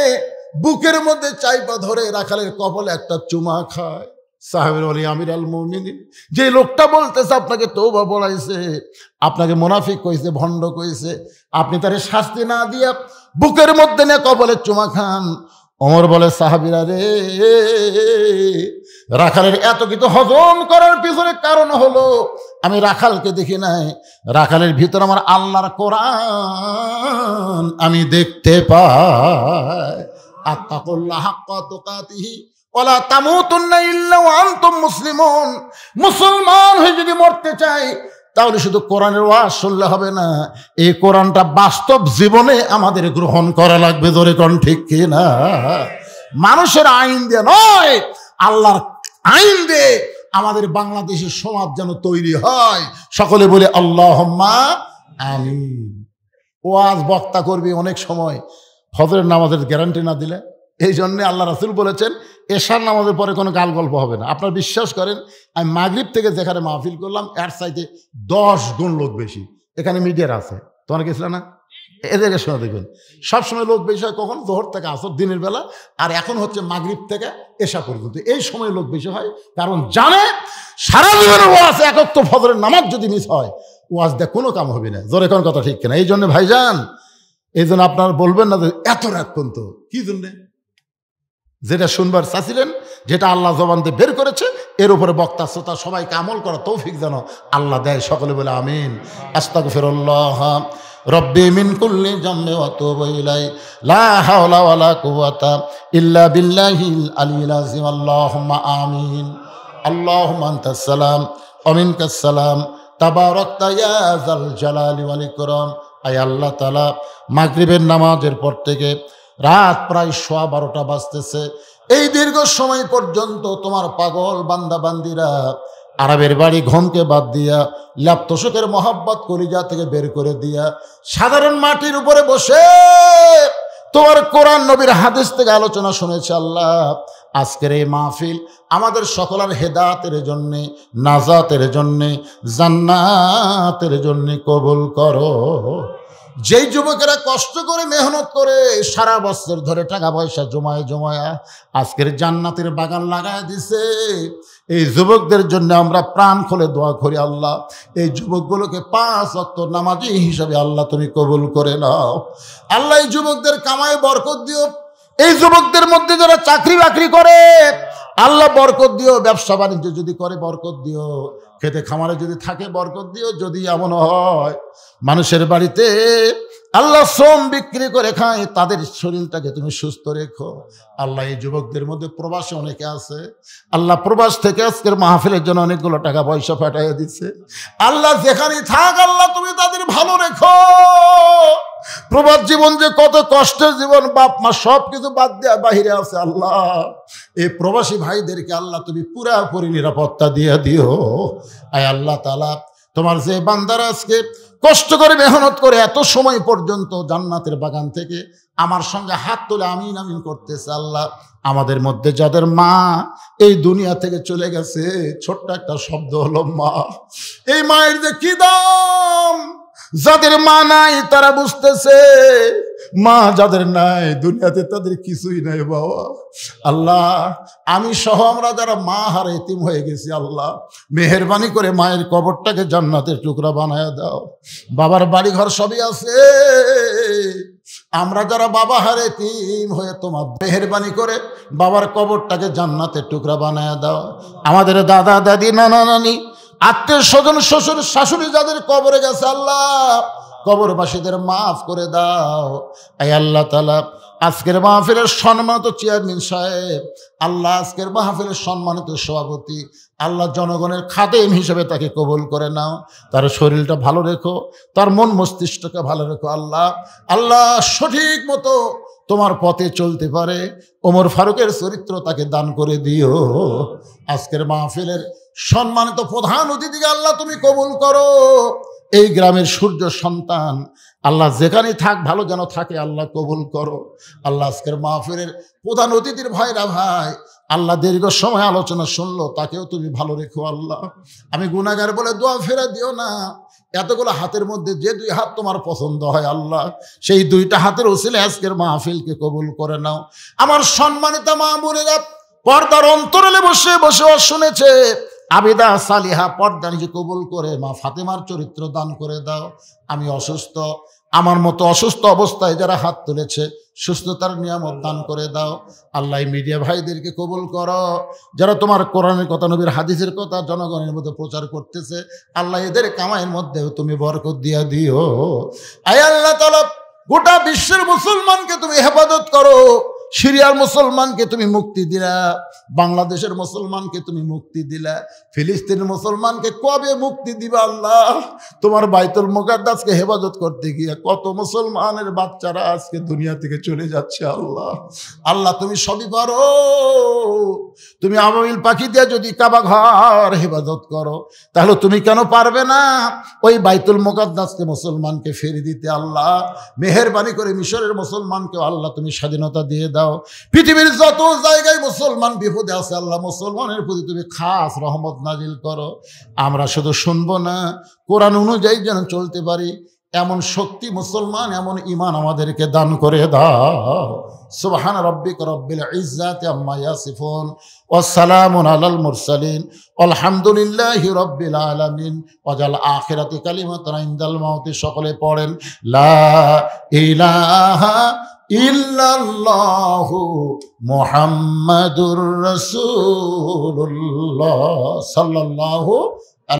বুকের মধ্যে চাইপা ধরে রাখালের কপালে একটা চুমা খায়। সাহাবীরা বলে, আমিরুল মুমিনিন, যে লোকটা বলতেছে আপনাকে তওবা পড়াইছে, আপনাকে মুনাফিক কইছে, ভণ্ড কইছে, আপনি তারে শাস্তি না দিয়া বুকের মধ্যে নিয়ে কপালে চুমা খান। ওমর বলে, সাহাবীরা রে, রাখালের এত কিছু হজম করার পিছনে কারণ হলো আমি রাখালকে দেখি নাই, রাখালের ভিতর আমার আল্লাহর কোরআন আমি দেখতে পাই। আত্তাকুল্লাহ হাক্কা তুকাতিহি ওয়ালা তামুতুন্না ইল্লা ওয়া আনতুম মুসলিমুন। মুসলমান হয়ে যদি মরতে চাই তাহলে শুধু কোরআনের ওয়াজ শুনলে হবে না, এই কোরআনটা বাস্তব জীবনে আমাদের গ্রহণ করা লাগবে। জোরে কোন ঠিক কিনা? মানুষের আইন দিয়ে নয়, আল্লাহর আইন দিয়ে আমাদের বাংলাদেশের সমাজ যেন তৈরি হয়। সকলে বলে আল্লাহুম্মা আমিন। ওয়াজ বক্তা করবি অনেক সময় ফজরের নামাজের গ্যারান্টি না দিলে। এই জন্যে আল্লাহ রাসূল বলেছেন এশার নামাজের পরে কোনো গাল গল্প হবে না। আপনারা বিশ্বাস করেন, আমি মাগরিব থেকে যেখানে মাহফিল করলাম এর চাইতে 10 গুণ লোক বেশি এখানে মিডিয়ার আছে। তোমার গেছিল না? এদেরকে শোনা দেখবেন, সবসময় লোক বেশি হয় কখন? জোহর থেকে আসর, দিনের বেলা। আর এখন হচ্ছে মাগরিব থেকে এশা পর্যন্ত, এই সময় লোক বেশি হয়। কারণ জানে সারা জীবনের ওয়াজ, একক তো ফজরের নামাজ যদি মিস হয়, ওয়াজ দেখ কোনো কাম হবে না। জোরে কোন কথা ঠিক কিনা? এই জন্য ভাইজান, এই জন্য আপনার বলবেন না যে এত রাত পর্যন্ত কি জন্যে? যেটা শুনবার চাচ্ছিলেন, যেটা আল্লাহ জবান দিয়ে বের করেছে, এর উপরে বক্তা শ্রোতা সবাইকে আমল করা তৌফিক যেন আল্লাহ দেয়। সকলে বলে আমিন। আস্তাগফিরুল্লাহ রব্বি মিন কুল্লি জামবি ওয়া আতুবু ইলাইহি লা হাওলা ওয়ালা কুওয়াতা ইল্লা বিল্লাহিল আলিয়্যিল আযীম। আল্লাহুম্মা আমিন। আল্লাহুম্মা আনতাস সালাম ওয়া মিনকাস সালাম তাবারাকতা ইয়া যাল জালালি ওয়াল ইকরাম। আয় আল্লাহ তাআলা, মাগরিবের নামাজের পর থেকে রাত প্রায় 12:15 বাজতেছে, এই দীর্ঘ সময় পর্যন্ত তোমার পাগল বান্দা বান্দিরা আরবের বাড়ি ঘুমকে বাদ দিয়া, ল্যাপতোষকের মহাব্বত কলিজা থেকে বের করে দিয়া, সাধারণ মাটির উপরে বসে তোমার কোরআন নবীর হাদিস থেকে আলোচনা শুনেছে। আল্লাহ, আজকের এই মাহফিল আমাদের সকলের হেদায়েতের জন্যে, নাজাতের জন্যে, জান্নাতের জন্যে কবুল করো। যেই যুবকেরা কষ্ট করে মেহনত করে সারা বছর ধরে টাকা পয়সা জমায় জমায়া আজকের জান্নাতের বাগান লাগায় দিছে, এই যুবকদের জন্য আমরা প্রাণ খুলে দোয়া করি। আল্লাহ, এই যুবকগুলোকে 5 ওয়াক্ত নামাজি হিসাবে আল্লাহ তুমি কবুল করে নাও। আল্লাহ, এই যুবকদের কামায় বরকত দিও। এই যুবকদের মধ্যে যারা চাকরি বাকরি করে আল্লাহ বরকত দিও। ব্যবসা বাণিজ্য যদি করে বরকত দিও। খেতে খামারে যদি থাকে বরকত দিও। যদি এমন হয় মানুষের বাড়িতে আল্লাহ শ্রম বিক্রি করে খায়, তাদের শরীরটাকে তুমি সুস্থ রেখো। আল্লাহ, এই যুবকদের মধ্যে প্রবাসে অনেকে আছে। আল্লাহ, প্রবাস থেকে আজকের মাহফিলের জন্য অনেকগুলো টাকা পয়সা পাঠিয়ে দিচ্ছে। আল্লাহ, যেখানেই থাক আল্লাহ তুমি তাদের ভালো রেখো। প্রবাস জীবন যে কত কষ্টের জীবন, বাপ মা সব কিছু বাদ দেওয়া বাহিরে আছে। আল্লাহ, এই প্রবাসী ভাইদেরকে আল্লাহ তুমি পুরাপুরি নিরাপত্তা দিয়ে দিও। আয় আল্লাহ তাআলা, তোমার যে বান্দারা আজকে কষ্ট করে মেহনত করে এত সময় পর্যন্ত জান্নাতের বাগান থেকে আমার সঙ্গে হাত তুলে আমিন আমিন করতেছে, আল্লাহ, আমাদের মধ্যে যাদের মা এই দুনিয়া থেকে চলে গেছে, ছোট্ট একটা শব্দ হলো মা। এই মায়ের যে কি দাম, যাদের মা নাই তারা বুঝতেছে। মা যাদের নাই দুনিয়াতে তাদের কিছুই নাই বাবা। আল্লাহ, আমি সহ আমরা যারা মা হারে এতিম হয়ে গেছি, আল্লাহ মেহেরবানি করে মায়ের কবরটাকে জান্নাতের টুকরা বানায় দাও। বাবার বাড়ি ঘর সবই আছে, আমরা যারা বাবা হারে এতিম হয়ে তোমার মেহেরবানি করে বাবার কবরটাকে জান্নাতের টুকরা বানায় দাও। আমাদের দাদা দাদি নানা নানি আত্মীয় স্বজন শ্বশুর শাশুড়ি যাদের কবরে গেছে আল্লাহ কবরবাসীদের মাফ করে দাও। আয় আল্লাহ তাআলা, আজকের মাহফিলের সম্মানিত চেয়ারম্যান সাহেব, আল্লাহ আজকের মাহফিলের সম্মানিত সভাপতি, আল্লাহ জনগণের খাদেম হিসেবে তাকে কবুল করে নাও। তার শরীরটা ভালো রেখো, তার মন মস্তিষ্ককে ভালো রেখো। আল্লাহ, আল্লাহ সঠিক মতো তোমার পথে চলতে পারে ওমর ফারুকের চরিত্র তাকে দান করে দিও। আজকের মাহফিলের সম্মানিত প্রধান অতিথিকে আল্লাহ তুমি কবুল করো। এই গ্রামের সূর্য সন্তান আল্লাহ যেখানেই থাক ভালো যেন থাকে, আল্লাহ কবুল করো। আল্লাহ, আজকের মাহফিলের প্রধান অতিথির ভাইরা ভাই, আল্লাহ দীর্ঘ সময় আলোচনা শুনলো, তাকেও তুমি ভালো রেখো। আল্লাহ, আমি গুনাহগার বলে দোয়া ফেরা দিও না। এতগুলো হাতের মধ্যে যে 2 হাত তোমার পছন্দ হয় আল্লাহ, সেই 2টা হাতের ওসিলে আজকের মাহফিলকে কবুল করে নাও। আমার সম্মানিত মা বোনেরা পর্দার অন্তরালে বসে বসে শুনেছে, আবিদা সালিহা পর্দা নিজে কবুল করে মা ফাতেমার চরিত্র দান করে দাও। আমি অসুস্থ, আমার মতো অসুস্থ অবস্থায় যারা হাত তুলেছে সুস্থতার নিয়ামত দান করে দাও। আল্লাহ, মিডিয়া ভাইদেরকে কবুল করো, যারা তোমার কোরআনের কথা নবীর হাদিসের কথা জনগণের মধ্যে প্রচার করতেছে, আল্লাহ এদের কামাইয়ের মধ্যেও তুমি বরকত দিয়া দিও। আয় আল্লাহ তাআলা, গোটা বিশ্বের মুসলমানকে তুমি হেফাজত করো। সিরিয়ার মুসলমানকে তুমি মুক্তি দিলা, বাংলাদেশের মুসলমানকে তুমি মুক্তি দিলা, ফিলিস্তিনের মুসলমানকে কবে মুক্তি দিবা আল্লাহ? তোমার বাইতুল মুকাদ্দাসকে হেফাজত করতে গিয়ে কত মুসলমানের বাচ্চারা আজকে দুনিয়া থেকে চলে যাচ্ছে আল্লাহ। আল্লাহ, তুমি সবই পারো। তুমি আবাবিল পাখি দিয়ে যদি কাবা ঘর হেফাজত করো, তাহলে তুমি কেন পারবে না ওই বাইতুল মুকাদ্দাসকে মুসলমানকে ফিরে দিতে? আল্লাহ, মেহেরবানি করে মিশরের মুসলমানকে আল্লাহ তুমি স্বাধীনতা দিয়ে দাও। পৃথিবীর যত জায়গায় মুসলমান বিপদে আছে আল্লাহ, মুসলমানের প্রতি তুমি খাস রহমত নাজিল করো। আমরা শুধু শুনবো না, কোরআন অনুযায়ী যেন চলতে পারি, এমন শক্তি মুসলমান, এমন ঈমান আমাদেরকে দান করে দাও। সুবহান রাব্বিকা রব্বিল ইজ্জাতি আম্মা ইয়াসিফুন ওয়া সালামুন আলাল মুরসালিন আলহামদুলিল্লাহি রব্বিল আলামিন ওয়াজাল আখিরাতি কালিমাতান ইনদাল মাউতি। সকলে পড়েন লা ইলাহা ইল্লাল্লাহু মুহাম্মাদুর রাসূলুল্লাহ সাল্লাল্লাহু